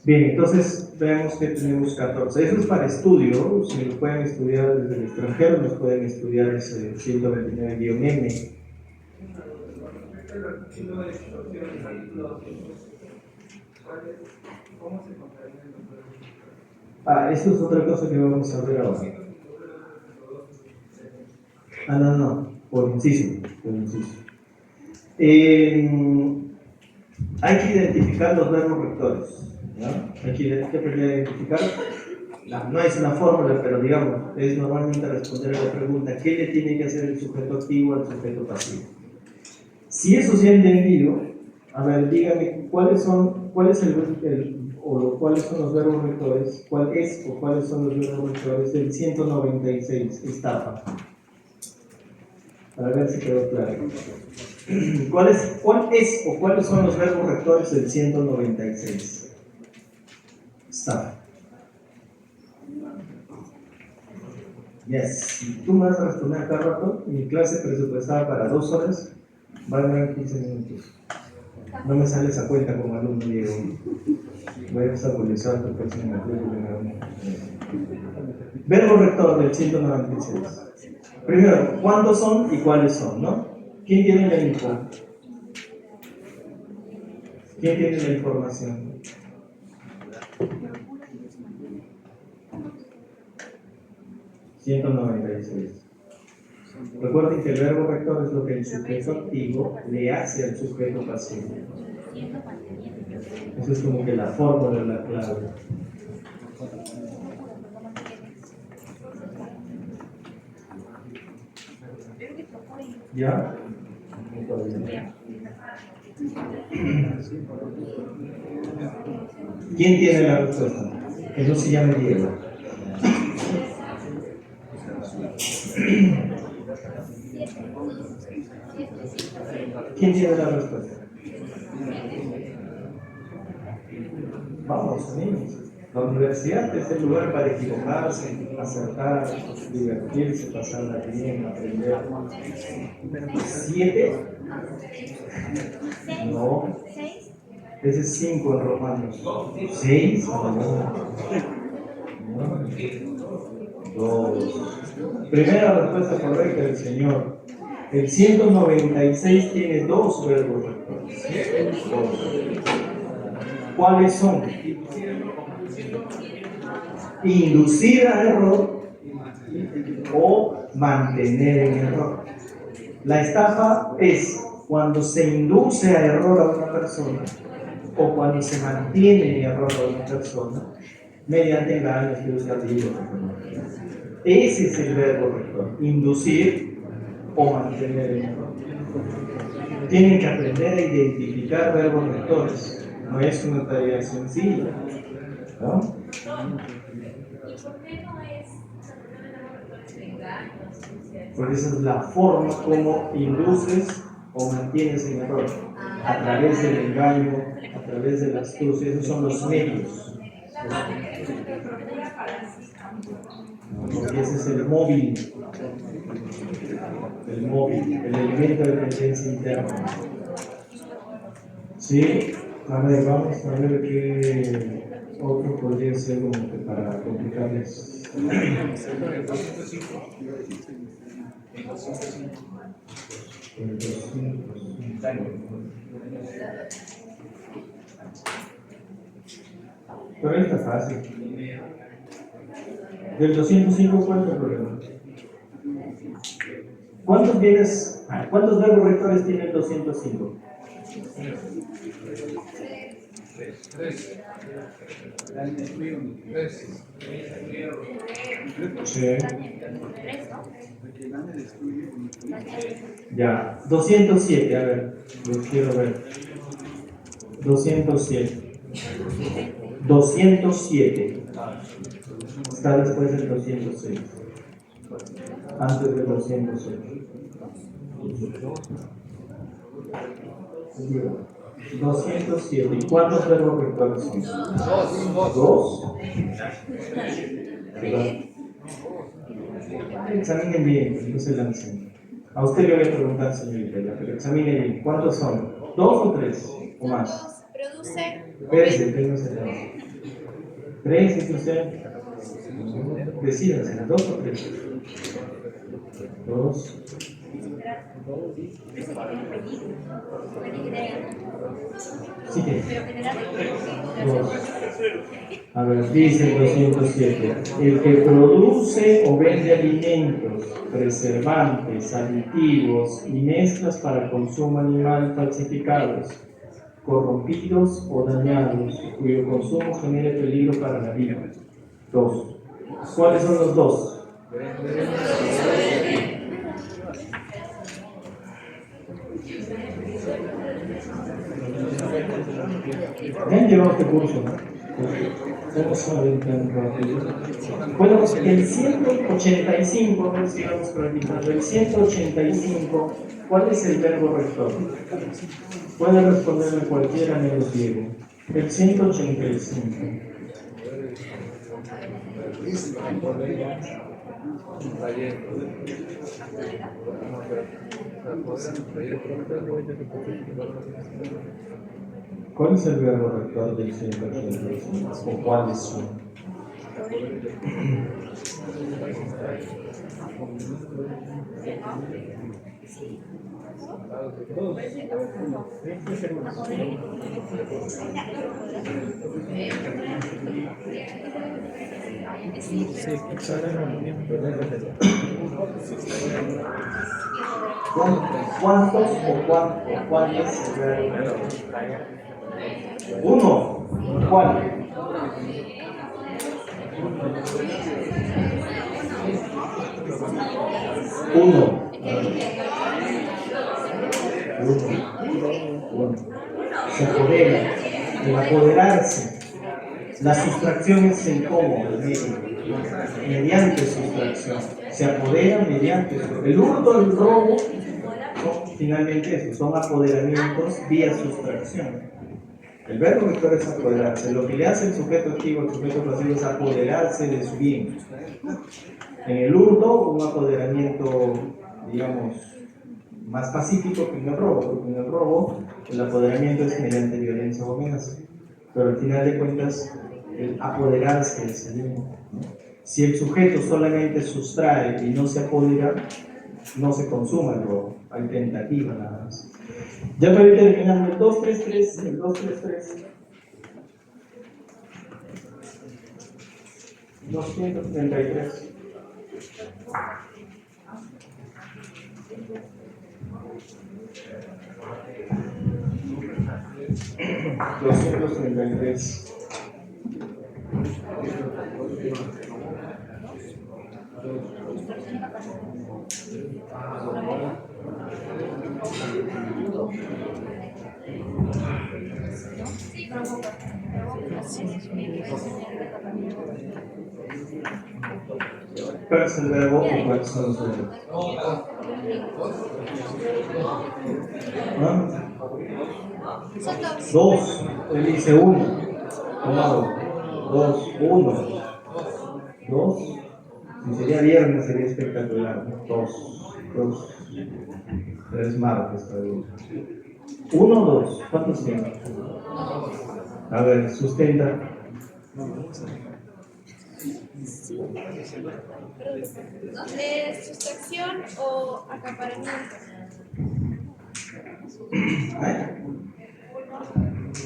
Bien, entonces vemos que tenemos 14. Eso es para estudio. Si lo pueden estudiar desde el extranjero, nos pueden estudiar ese 129-M. Esto es otra cosa que vamos a ver ahora. No, por inciso. Hay que identificar los verbos rectores, ¿no? Hay que aprender a identificar. No es una fórmula, pero digamos, es normalmente responder a la pregunta: ¿qué le tiene que hacer el sujeto activo al sujeto pasivo? Si eso se ha entendido, a ver, dígame, ¿cuáles son los verbos rectores? ¿Cuáles son los verbos rectores del 196, estafa? Para ver si quedó claro. ¿Cuáles son los verbos rectores del 196? Estafa. Yes. Si tú me vas a responder cada rato, mi clase presupuestada para 2 horas va a durar 15 minutos. No me sale esa cuenta como alumno, Diego. Voy a obstaculizar tu próxima matrícula. Verbo rector del 196. Primero, ¿cuántos son y cuáles son, no? ¿Quién tiene la info? ¿Quién tiene la información? $196. Recuerden que el verbo rector es lo que el sujeto activo le hace al sujeto pasivo. Eso es como que la fórmula, la clave. ¿Ya? ¿Quién tiene la respuesta? Eso se llama Diego. ¿Quién tiene la respuesta? Vamos, niños. La universidad es el lugar para equivocarse, acertar, divertirse, pasarla bien, aprender. 7. No. Ese es 5 en romanos. 6. No. 2. Primera respuesta correcta del Señor. El 196 tiene 2 verbos rectores. ¿Cuáles son? inducir a error o mantener en error. La estafa es cuando se induce a error a una persona o cuando se mantiene en error a una persona mediante engaños, fiduciarios y tecnología. Ese es el verbo rector, inducir o mantener en error. Tienen que aprender a identificar verbos rectores. No es una tarea sencilla, ¿no? ¿Y por qué no es, Porque esa es la forma como induces o mantienes en error. A través del engaño, a través de la astucia, esos son los medios. Porque ese es el móvil, el elemento de presencia interna. Sí, a ver, vamos a ver qué otro podría ser como que para complicarles. El 205. Pero ahí está fácil. Del 205, ¿cuál es el problema? ¿Cuántos verbos rectores tiene el 205? Tres. Sí. Ya, 207, a ver, los quiero ver. 207. 207. Está después del 206. Antes del 206. 207. ¿Y cuántos verbos rectores son? Dos. Examinen bien, no se lancen. A usted le voy a preguntar, señorita, pero examine bien. ¿Cuántos son? ¿Dos o tres? ¿O más? Produce. Espérese, que no se lance. ¿Tres es usted? Decídanse, ¿dos o tres? Dos. Sí que. Dos. A ver, dice el 207. El que produce o vende alimentos, preservantes, aditivos y mezclas para consumo animal falsificados, corrompidos o dañados, cuyo consumo genere peligro para la vida. Dos. ¿Cuáles son los dos? Ya han llevado este curso, ¿no? ¿Cómo saben tan rápido? Bueno, el 185, a ver si vamos practicando. El 185, ¿cuál es el verbo rector? Puede responderme cualquiera menos Diego. El 185. ¿Cuál es el verbo rector del 185? ¿O cuáles son? ¿Cuántos o cuál es el verbo rector? Uno. ¿Cuál? Uno. Uno. Se apodera. El apoderarse. La sustracción es el cómo, el medio. Mediante sustracción. Se apodera mediante sustracción. El hurto, el robo, son finalmente eso. Son apoderamientos vía sustracción. El verbo rector es apoderarse. Lo que le hace el sujeto activo, el sujeto pasivo, es apoderarse de su bien. En el hurto, un apoderamiento, digamos, más pacífico que en el robo, porque en el robo el apoderamiento es mediante violencia o amenaza. Pero al final de cuentas, el apoderarse es el bien, ¿no? Si el sujeto solamente sustrae y no se apodera, no se consuma el robo, hay tentativa nada más. Ya para ir terminando, el 233, el 233. 233. $233. ¿Cuál es el verbo y cuáles son los verbos? ¿Ah? Dos. Él dice uno. Tomado. Dos. Uno. Dos. Si sería viernes sería espectacular. Dos. Dos. Pero es martes todavía. Uno o dos. ¿Cuántos tienen? A ver, sustenta. Sustracción o acaparamiento.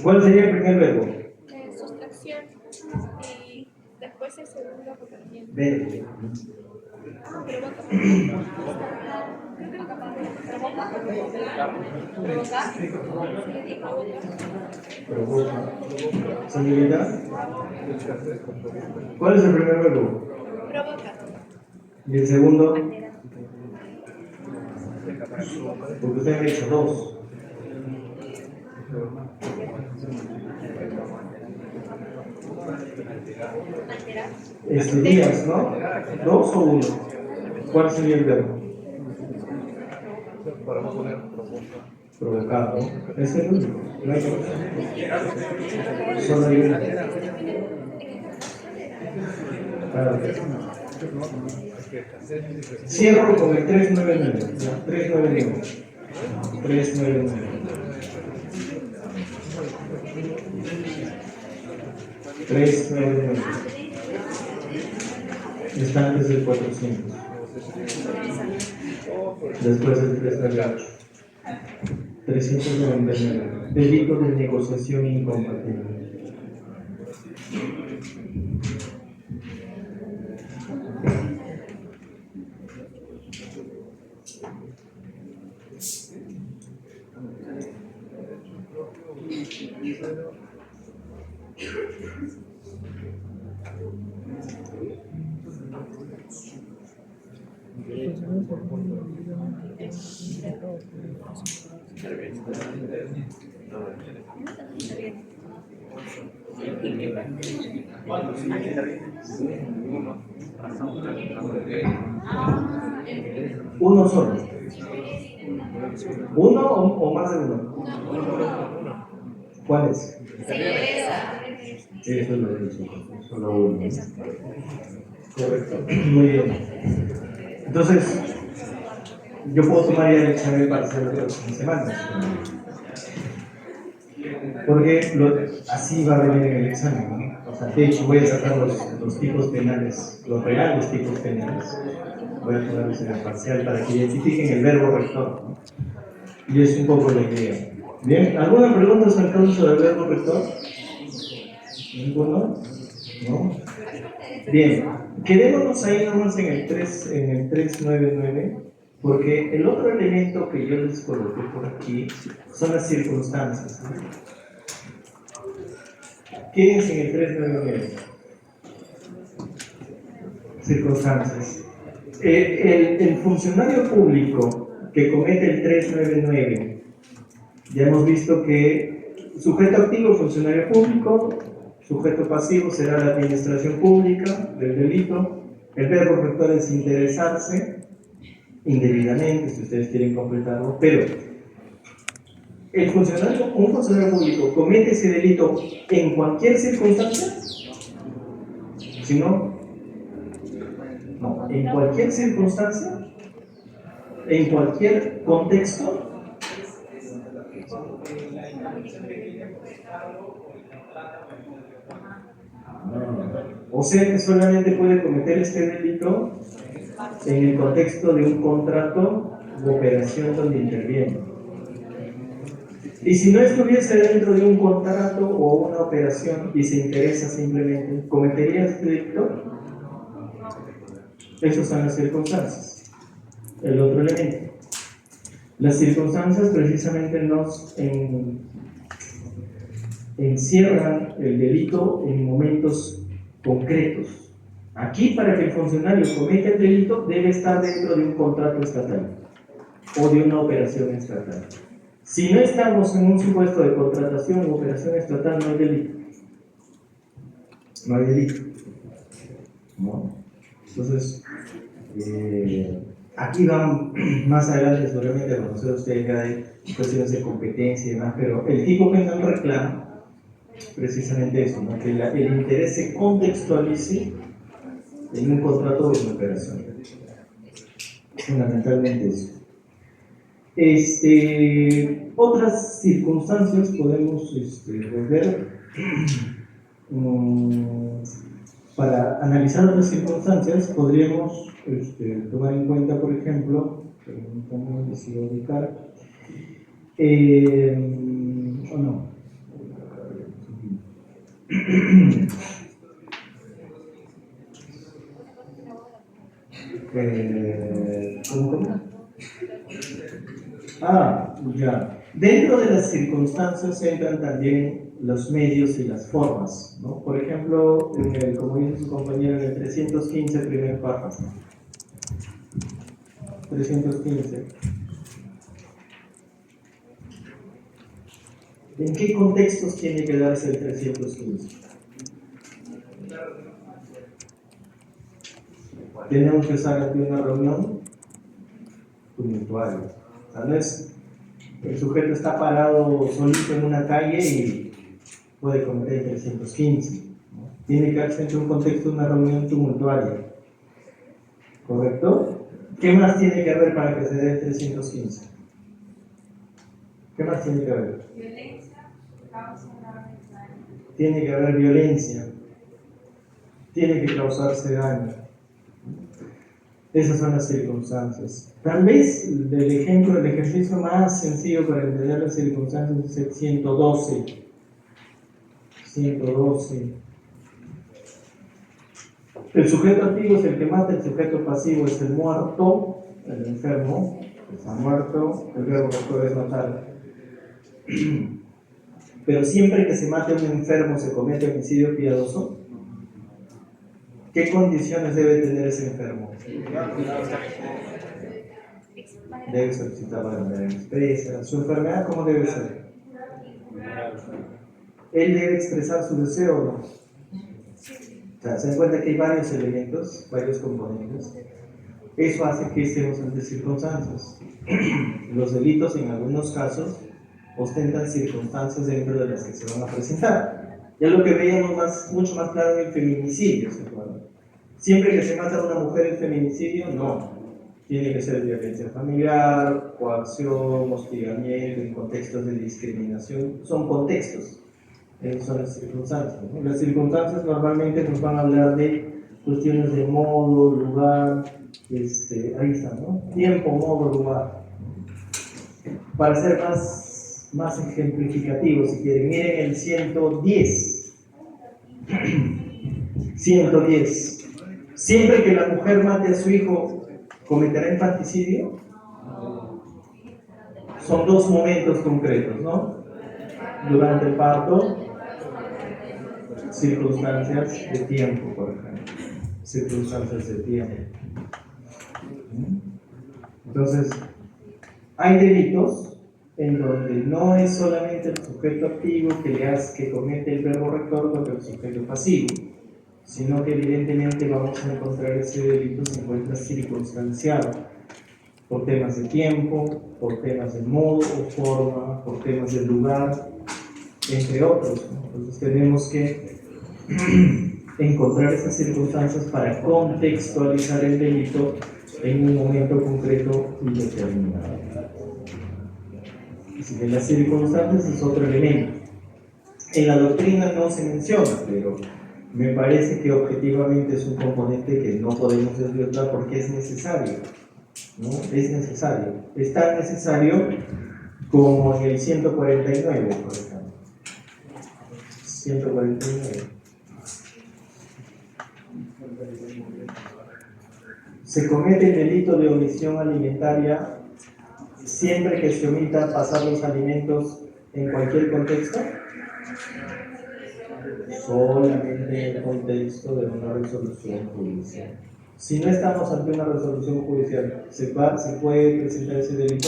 ¿Cuál sería el primer verbo? Sustracción y después el segundo acaparamiento. Verbo. Provocar. Provoca. Señorita. ¿Cuál es el primer verbo? Provoca. ¿Y el segundo? Porque usted me ha dicho dos. Estudias, ¿no? ¿Dos o uno? ¿Cuál sería el verbo? Provocar, ¿no? Es el único. No hay otro. Solo hay uno. Claro. Cierro con el 399. 399. 399. 399. Está antes del 400. Después del 398. 399. Delito de negociación incompatible. Uno solo. ¿Uno o más de uno? ¿Cuál es? Eso es lo que dice. Solo uno. Correcto. Muy bien. Entonces, yo puedo tomar ya el examen para hacer las próximas semanas. Porque así va a venir en el examen, ¿no? O sea, de hecho, voy a sacar los tipos penales, los reales tipos penales. Voy a ponerlos en el parcial para que identifiquen el verbo rector, ¿no? Y es un poco la idea. Bien, ¿alguna pregunta sobre el causa del verbo rector? ¿Ninguno? ¿No? Bien, quedémonos ahí nomás en el 399, porque el otro elemento que yo les coloqué por aquí son las circunstancias, ¿no? Quédense en el 399. Circunstancias. El funcionario público que comete el 399, ya hemos visto que sujeto activo, funcionario público, sujeto pasivo será la administración pública del delito, el verbo rector es interesarse indebidamente, si ustedes quieren completarlo, pero un funcionario público comete ese delito en cualquier circunstancia, si no, en cualquier circunstancia, en cualquier contexto. O sea que solamente puede cometer este delito en el contexto de un contrato u operación donde interviene. Y si no estuviese dentro de un contrato o una operación y se interesa simplemente, ¿cometería este delito? Esas son las circunstancias. El otro elemento. Las circunstancias precisamente nos encierran el delito en momentos concretos. Aquí, para que el funcionario cometa el delito, debe estar dentro de un contrato estatal o de una operación estatal. Si no estamos en un supuesto de contratación o operación estatal, no hay delito. No hay delito. ¿No? Entonces, aquí van más adelante seguramente a conocer ustedes ya de cuestiones de competencia y demás, pero el tipo penal reclama precisamente eso, ¿no? Que el interés se contextualice en un contrato o en una operación. Fundamentalmente eso. Otras circunstancias podemos ver para analizar otras circunstancias podríamos tomar en cuenta, por ejemplo, permítanme decidir ubicar o no. ¿Cómo? Ya. Dentro de las circunstancias entran también los medios y las formas, ¿no? Por ejemplo, como dice su compañero, en el 315, primer párrafo. 315. ¿En qué contextos tiene que darse el 315? Tenemos que estar ante una reunión tumultuaria. Tal vez el sujeto está parado solito en una calle y puede cometer el 315. ¿No? Tiene que darse en un contexto de una reunión tumultuaria. ¿Correcto? ¿Qué más tiene que haber para que se dé el 315? ¿Qué más tiene que haber? Violencia, causa daño. Tiene que haber violencia. Tiene que causarse daño. Esas son las circunstancias. Tal vez el ejercicio más sencillo para entender las circunstancias es el 112. 112. El sujeto activo es el que mata, el sujeto pasivo es el muerto, el enfermo, está muerto, el verbo rector es matar. Pero siempre que se mate a un enfermo se comete homicidio piadoso. ¿Qué condiciones debe tener ese enfermo? Debe solicitar la manera expresa. ¿Su enfermedad cómo debe ser? ¿Él debe expresar su deseo o no? O sea, se dan cuenta que hay varios elementos, varios componentes. Eso hace que estemos ante circunstancias. Los delitos, en algunos casos, ostentan circunstancias dentro de las que se van a presentar. Ya lo que veíamos mucho más claro en el feminicidio, ¿se acuerdan? Siempre que se mata a una mujer en feminicidio, no. Tiene que ser violencia familiar, coacción, hostigamiento, en contextos de discriminación. Son contextos, son las circunstancias, ¿no? Las circunstancias normalmente nos van a hablar de cuestiones de modo, lugar, ahí está, ¿no? Tiempo, modo, lugar. Para ser más ejemplificativo, si quieren, miren el 110. 110. Siempre que la mujer mate a su hijo, ¿cometerá infanticidio? Son dos momentos concretos, ¿no? Durante el parto, circunstancias de tiempo, por ejemplo. Circunstancias de tiempo. Entonces, hay delitos en donde no es solamente el sujeto activo que comete el verbo rector contra el sujeto pasivo, sino que evidentemente vamos a encontrar ese delito se encuentra circunstanciado por temas de tiempo, por temas de modo o forma, por temas de lugar, entre otros, ¿no? Entonces tenemos que encontrar esas circunstancias para contextualizar el delito en un momento concreto y determinado. Así que las circunstancias es otro elemento. En la doctrina no se menciona, pero me parece que objetivamente es un componente que no podemos desvirtuar porque es necesario, ¿no? Es necesario. Es tan necesario como en el 149, por ejemplo. 149. Se comete el delito de omisión alimentaria siempre que se omita pasar los alimentos en cualquier contexto, solamente en el contexto de una resolución judicial. Si no estamos ante una resolución judicial, ¿se puede presentar ese delito?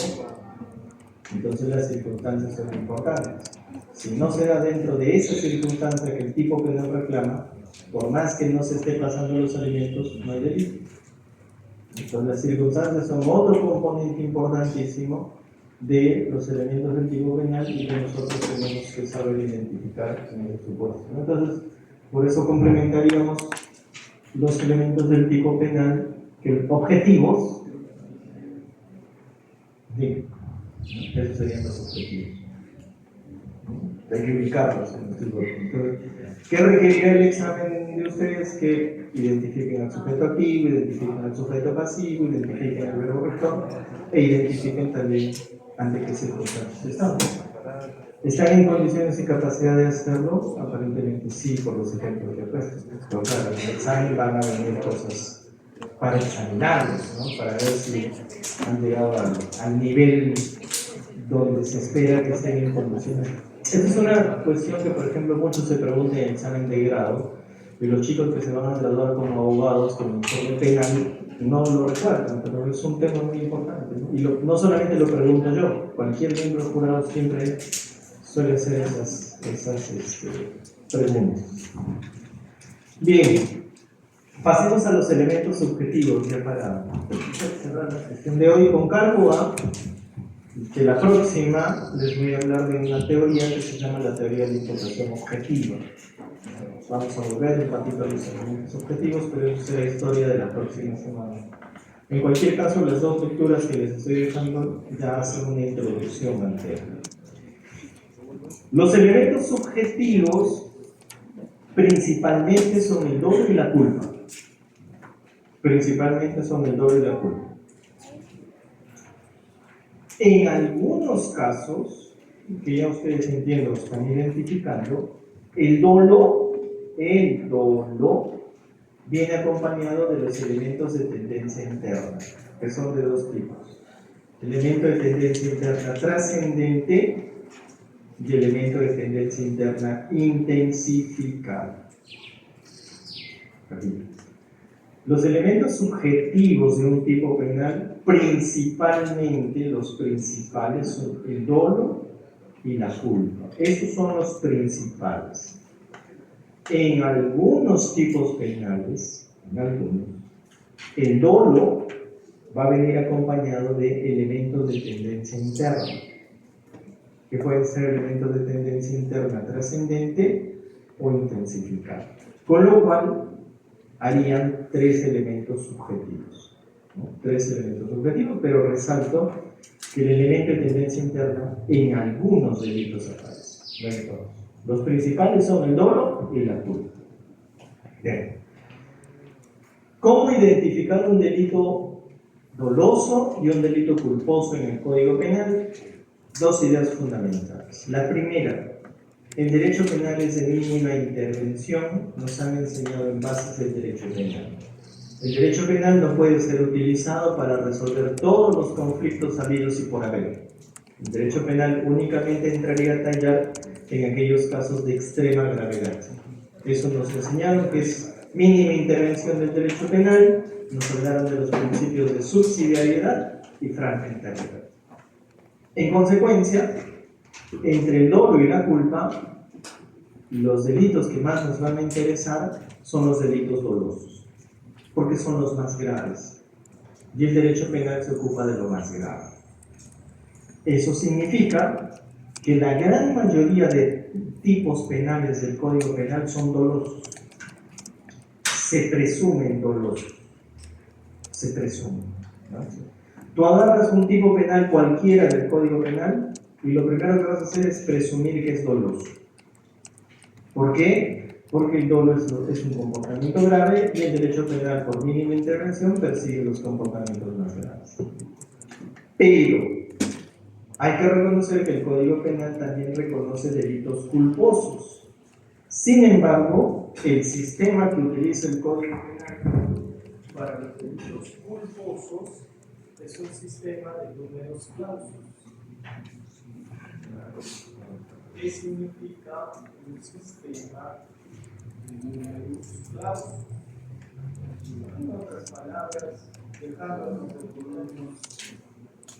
Entonces las circunstancias son importantes. Si no se da dentro de esa circunstancia que el tipo penal reclama, por más que no se esté pasando los alimentos, no hay delito. Entonces las circunstancias son otro componente importantísimo de los elementos del tipo penal y que nosotros tenemos que saber identificar en el supuesto. Entonces, por eso complementaríamos los elementos del tipo penal que objetivos, sí, esos serían los objetivos. Hay que ubicarlos en el tipo. ¿Qué requeriría el examen de ustedes? Que identifiquen al sujeto activo, identifiquen al sujeto pasivo, identifiquen al verbo rector e identifiquen también ante qué circunstancias están. ¿Están en condiciones y capacidad de hacerlo? Aparentemente sí, por los ejemplos que he puesto. Pero claro, en el examen van a venir cosas para examinarlos, ¿no? Para ver si han llegado al nivel donde se espera que estén en condiciones. Esta es una cuestión que, por ejemplo, muchos se preguntan en el examen de grado, y los chicos que se van a graduar como abogados con informe penal no lo recuerdan, pero es un tema muy importante, ¿no? Y no solamente lo pregunto yo, cualquier miembro jurado siempre suele hacer esas preguntas. Bien, pasemos a los elementos subjetivos ya para cerrar la sesión de hoy con cargo a que la próxima les voy a hablar de una teoría que se llama la teoría de imputación objetiva. Vamos a volver un ratito a los elementos objetivos, pero eso será historia de la próxima semana. En cualquier caso, las dos lecturas que les estoy dejando ya hacen una introducción al tema. Los elementos subjetivos principalmente son el dolo y la culpa. Principalmente son el dolo y la culpa. En algunos casos, que ya ustedes entiendo están identificando, el dolo viene acompañado de los elementos de tendencia interna, que son de dos tipos. Elemento de tendencia interna trascendente y elemento de tendencia interna intensificada. Los elementos subjetivos de un tipo penal, principalmente los principales son el dolo y la culpa. Estos son los principales. En algunos tipos penales, el dolo va a venir acompañado de elementos de tendencia interna, que pueden ser elementos de tendencia interna trascendente o intensificada. Con lo cual, harían tres elementos subjetivos. ¿No? Tres elementos subjetivos, pero resalto que el elemento de tendencia interna en algunos delitos aparece, no en todos. Los principales son el dolo y la culpa. Bien. ¿Cómo identificar un delito doloso y un delito culposo en el Código Penal? Dos ideas fundamentales. La primera, el derecho penal es de mínima intervención, nos han enseñado en bases del derecho penal. El derecho penal no puede ser utilizado para resolver todos los conflictos habidos y por haber. El derecho penal únicamente entraría a tallar en aquellos casos de extrema gravedad. Eso nos enseñaron que es mínima intervención del derecho penal, nos hablaron de los principios de subsidiariedad y fragmentariedad. En consecuencia, entre el dolo y la culpa, los delitos que más nos van a interesar son los delitos dolosos, porque son los más graves. Y el derecho penal se ocupa de lo más grave. Eso significa que la gran mayoría de tipos penales del Código Penal son dolosos. Se presumen dolosos. Se presumen, ¿no? Tú agarras un tipo penal cualquiera del Código Penal y lo primero que vas a hacer es presumir que es doloso. ¿Por qué? Porque el dolo es un comportamiento grave y el derecho penal, por mínima intervención, persigue los comportamientos más graves. Pero Hay que reconocer que el Código Penal también reconoce delitos culposos. Sin embargo, el sistema que utiliza el Código Penal para los delitos culposos es un sistema de números clausus. ¿Qué significa un sistema de números clausus? En otras palabras, dejándonos de ponernos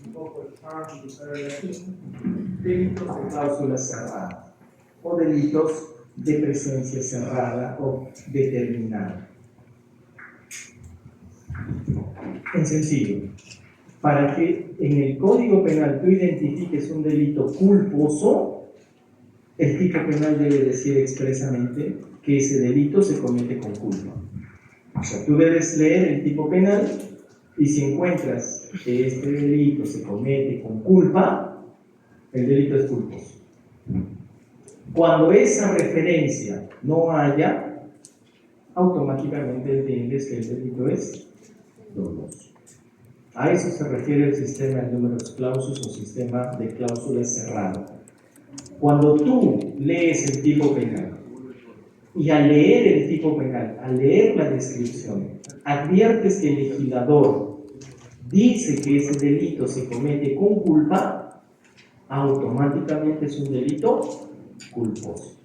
un poco el farm de latín, delitos de cláusula cerrada o delitos de presencia cerrada o determinada. En sencillo, para que en el Código Penal tú identifiques un delito culposo, el tipo penal debe decir expresamente que ese delito se comete con culpa. O sea, tú debes leer el tipo penal y si encuentras que este delito se comete con culpa, el delito es culposo. Cuando esa referencia no haya, automáticamente entiendes que el delito es doloso. A eso se refiere el sistema de números clausus o sistema de cláusulas cerrado. Cuando tú lees el tipo penal y al leer el tipo penal, al leer la descripción, adviertes que el legislador dice que ese delito se comete con culpa, automáticamente es un delito culposo.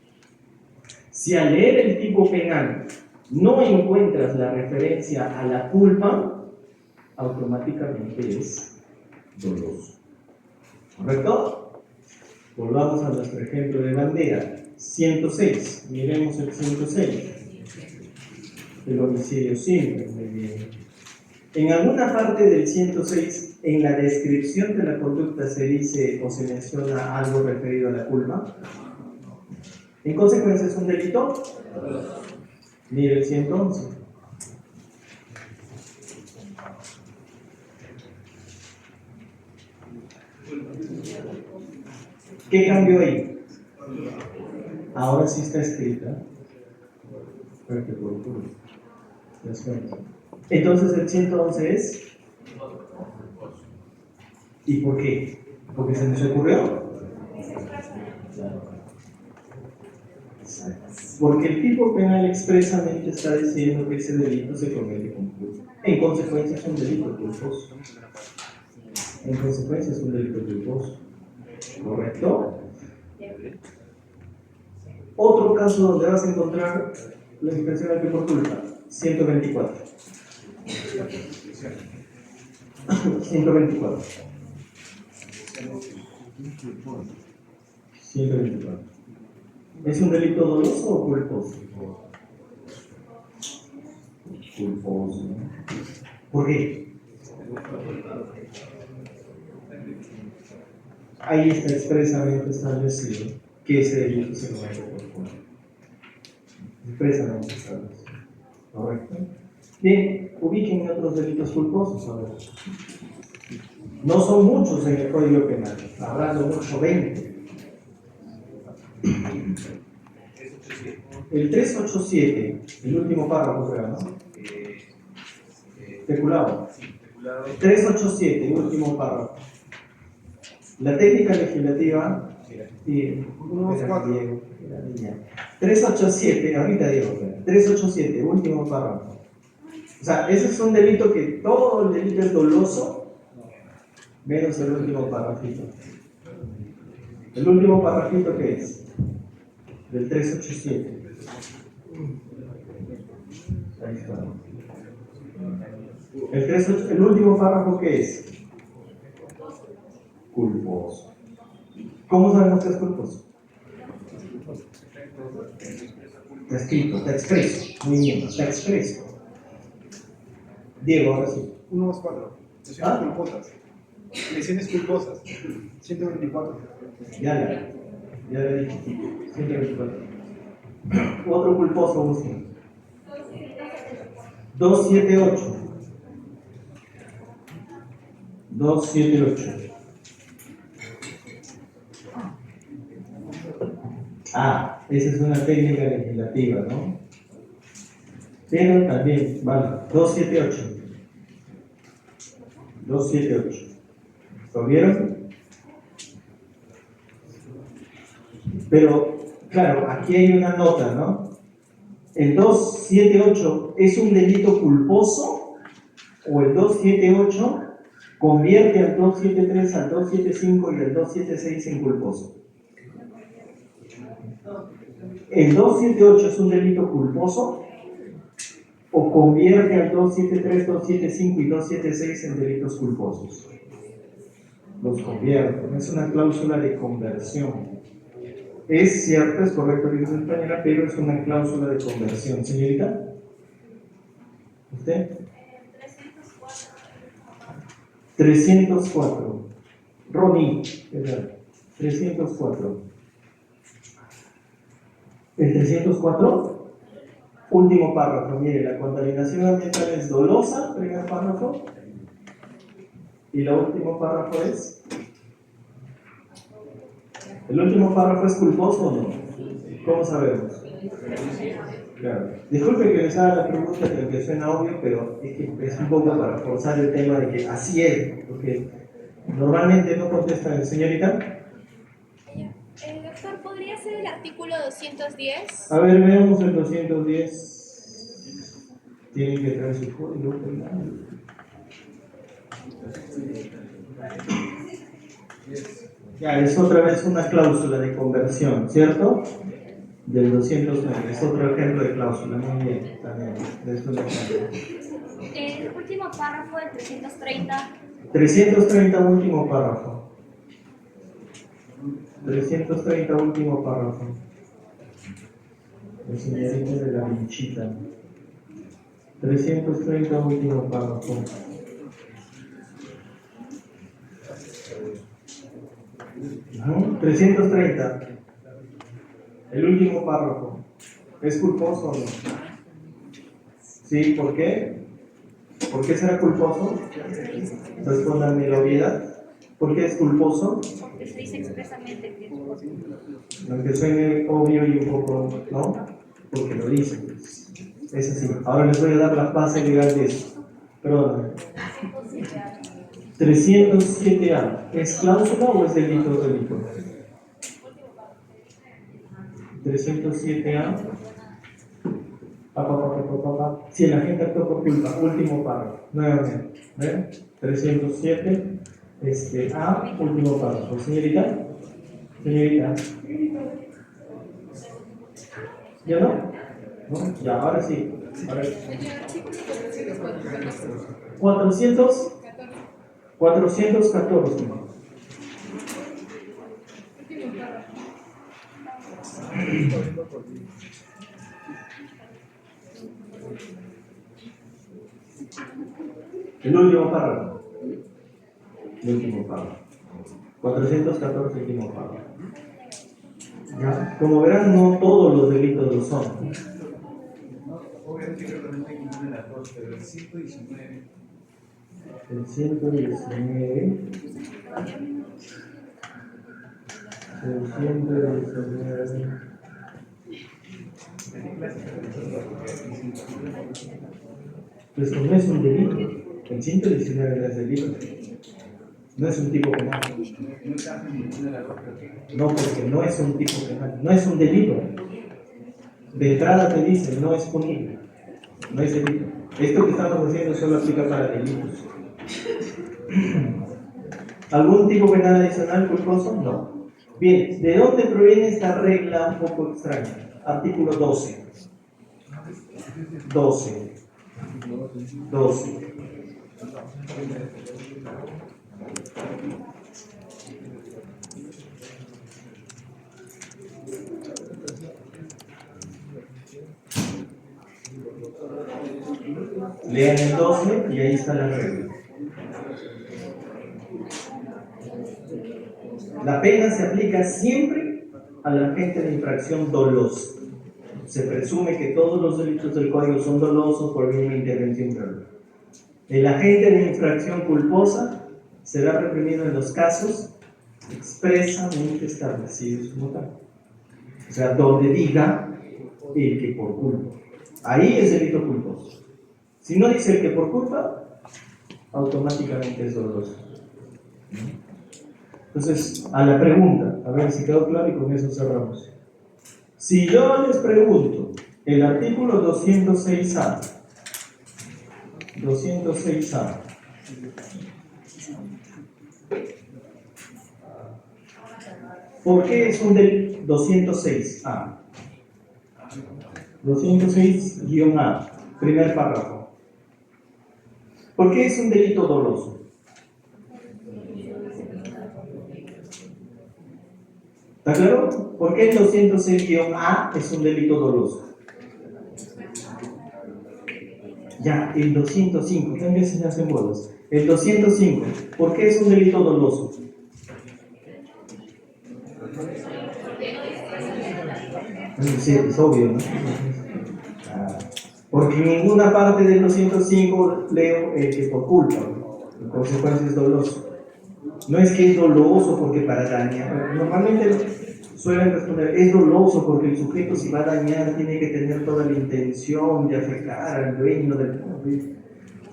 Si al leer el tipo penal no encuentras la referencia a la culpa, automáticamente es doloso. ¿Correcto? Volvamos a nuestro ejemplo de bandera. 106. Miremos el 106. El homicidio simple. Muy bien. En alguna parte del 106, en la descripción de la conducta se dice o se menciona algo referido a la culpa. En consecuencia, ¿es un delito? Mire el 111. ¿Qué cambió ahí? Ahora sí está escrita. Entonces el 111 es. ¿Y por qué? ¿Porque se nos ocurrió? Porque el tipo penal expresamente está diciendo que ese delito se comete con culpa. En consecuencia es un delito culposo. En consecuencia es un delito culposo. ¿Correcto? Otro caso donde vas a encontrar la expresión aquí por culpa. 124. 124. 124. ¿Es un delito doloso o culposo? Culposo. ¿Por qué? Ahí está expresamente establecido que ese delito se comete por culpa. Expresamente establecido. ¿Correcto? Bien, ubiquen otros delitos culposos. A ver. No son muchos en el Código Penal, hablando mucho, 20. El 387, el último párrafo, creo, ¿no? Especulado. 387, el último párrafo. La técnica legislativa. Sí, 387, ahorita digo, 387, último párrafo. O sea, ese es un delito que todo el delito es doloso, menos el último párrafito. ¿El último párrafito qué es? Del 387. Ahí está. El último párrafo ¿qué es? Culposo. ¿Cómo sabemos que es culposo? Está escrito, está expreso. Muy bien, está expreso. Diego, ahora sí. 124. Lesiones culposas. Lesiones culposas. 124. Ya le dije. 124. Otro culposo, busquen. 278. 278. Esa es una técnica legislativa, ¿no? Pero también, vale, 278. 278. ¿Lo vieron? Pero, claro, aquí hay una nota, ¿no? ¿El 278 es un delito culposo o el 278 convierte al 273, al 275 y al 276 en culposo? ¿El 278 es un delito culposo o convierte al 273, 275 y 276 en delitos culposos? Los convierte, es una cláusula de conversión. Es cierto, es correcto el uso española, pero es una cláusula de conversión. Señorita, ¿usted? 304. Ronnie, ¿verdad? 304. El 304, último párrafo. Mire, la contaminación ambiental es dolosa, primer párrafo. Y el último párrafo es. ¿El último párrafo es culposo o no? ¿Cómo sabemos? Claro. Disculpe que les haga la pregunta, que suena obvio, pero es que es un poco para forzar el tema de que así es, porque normalmente no contestan. Señorita. Doctor, ¿podría ser el artículo 210? A ver, veamos el 210. Tienen que traer su código. Ya, es otra vez una cláusula de conversión, ¿cierto? Del 209, es otro ejemplo de cláusula, muy bien, también, es un ejemplo. El último párrafo del 330. 330, último párrafo. 330, último párrafo. La señorita de la vinchita. 330, último párrafo. ¿No? 330. El último párrafo. ¿Es culposo o no? ¿Sí? ¿Por qué? ¿Por qué será culposo? Respóndanme la obviedad. ¿Por qué es culposo? Porque se dice expresamente que es culposo. Aunque suene obvio y un poco, ¿no? Porque lo dicen. Es así. Ahora les voy a dar la base legal de eso. Perdóname. 307A. ¿Es cláusula o es delito o delito? 307A. Si el agente actuó por culpa, último párrafo. Nuevamente. ¿Ven? 307 A, último párrafo. Señorita. Señorita. ¿Ya no? ¿No? Ya, ahora sí. Ahora sí. 414. El último párrafo. El último párrafo. 414, último párrafo. Ya. Como verán, no todos los delitos lo son. Obviamente creo que no tengo ninguna de las dos, pero el 119. El 119. El 119. Pues no es un delito. El 119 no es delito. No es un tipo penal. No, porque no es un tipo penal. No es un delito. De entrada te dicen, no es punible. No es delito. Esto que estamos haciendo solo aplica para delitos. ¿Algún tipo penal adicional culposo? No. Bien, ¿de dónde proviene esta regla un poco extraña? Artículo 12. 12. Lean el 12 y ahí está la regla. La pena se aplica siempre al agente de infracción doloso. Se presume que todos los delitos del código son dolosos por vía de intervención previa. El agente de infracción culposa será reprimido en los casos expresamente establecidos como tal. O sea, donde diga el que por culpa. Ahí es delito culposo. Si no dice el que por culpa, automáticamente es doloso. Entonces, a la pregunta, a ver si quedó claro y con eso cerramos. Si yo les pregunto, el artículo 206A, 206A, ¿por qué es un del 206A? 206-A, primer párrafo. ¿Por qué es un delito doloso? ¿Está claro? ¿Por qué el 206-A es un delito doloso? Ya, el 205, también se hacen bolas. El 205, ¿por qué es un delito doloso? Sí, es obvio, ¿no? Porque en ninguna parte del 205 leo que por culpa, ¿no? En consecuencia es doloso. No es que es doloso porque para dañar, normalmente suelen responder, es doloso porque el sujeto si va a dañar tiene que tener toda la intención de afectar al dueño del...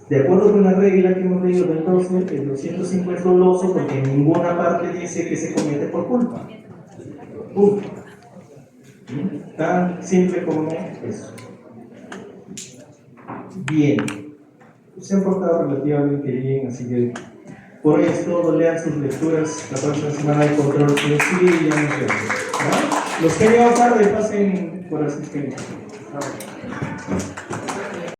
De acuerdo con la regla que hemos leído del 12, el 205 es doloso porque en ninguna parte dice que se comete por culpa. Punto. Tan simple como eso. Bien. Se han portado relativamente bien, así que por hoy es todo. Lean sus lecturas. La próxima semana hay control civil y ya nos vemos. ¿No? Los que llegan tarde pasen por asistencia.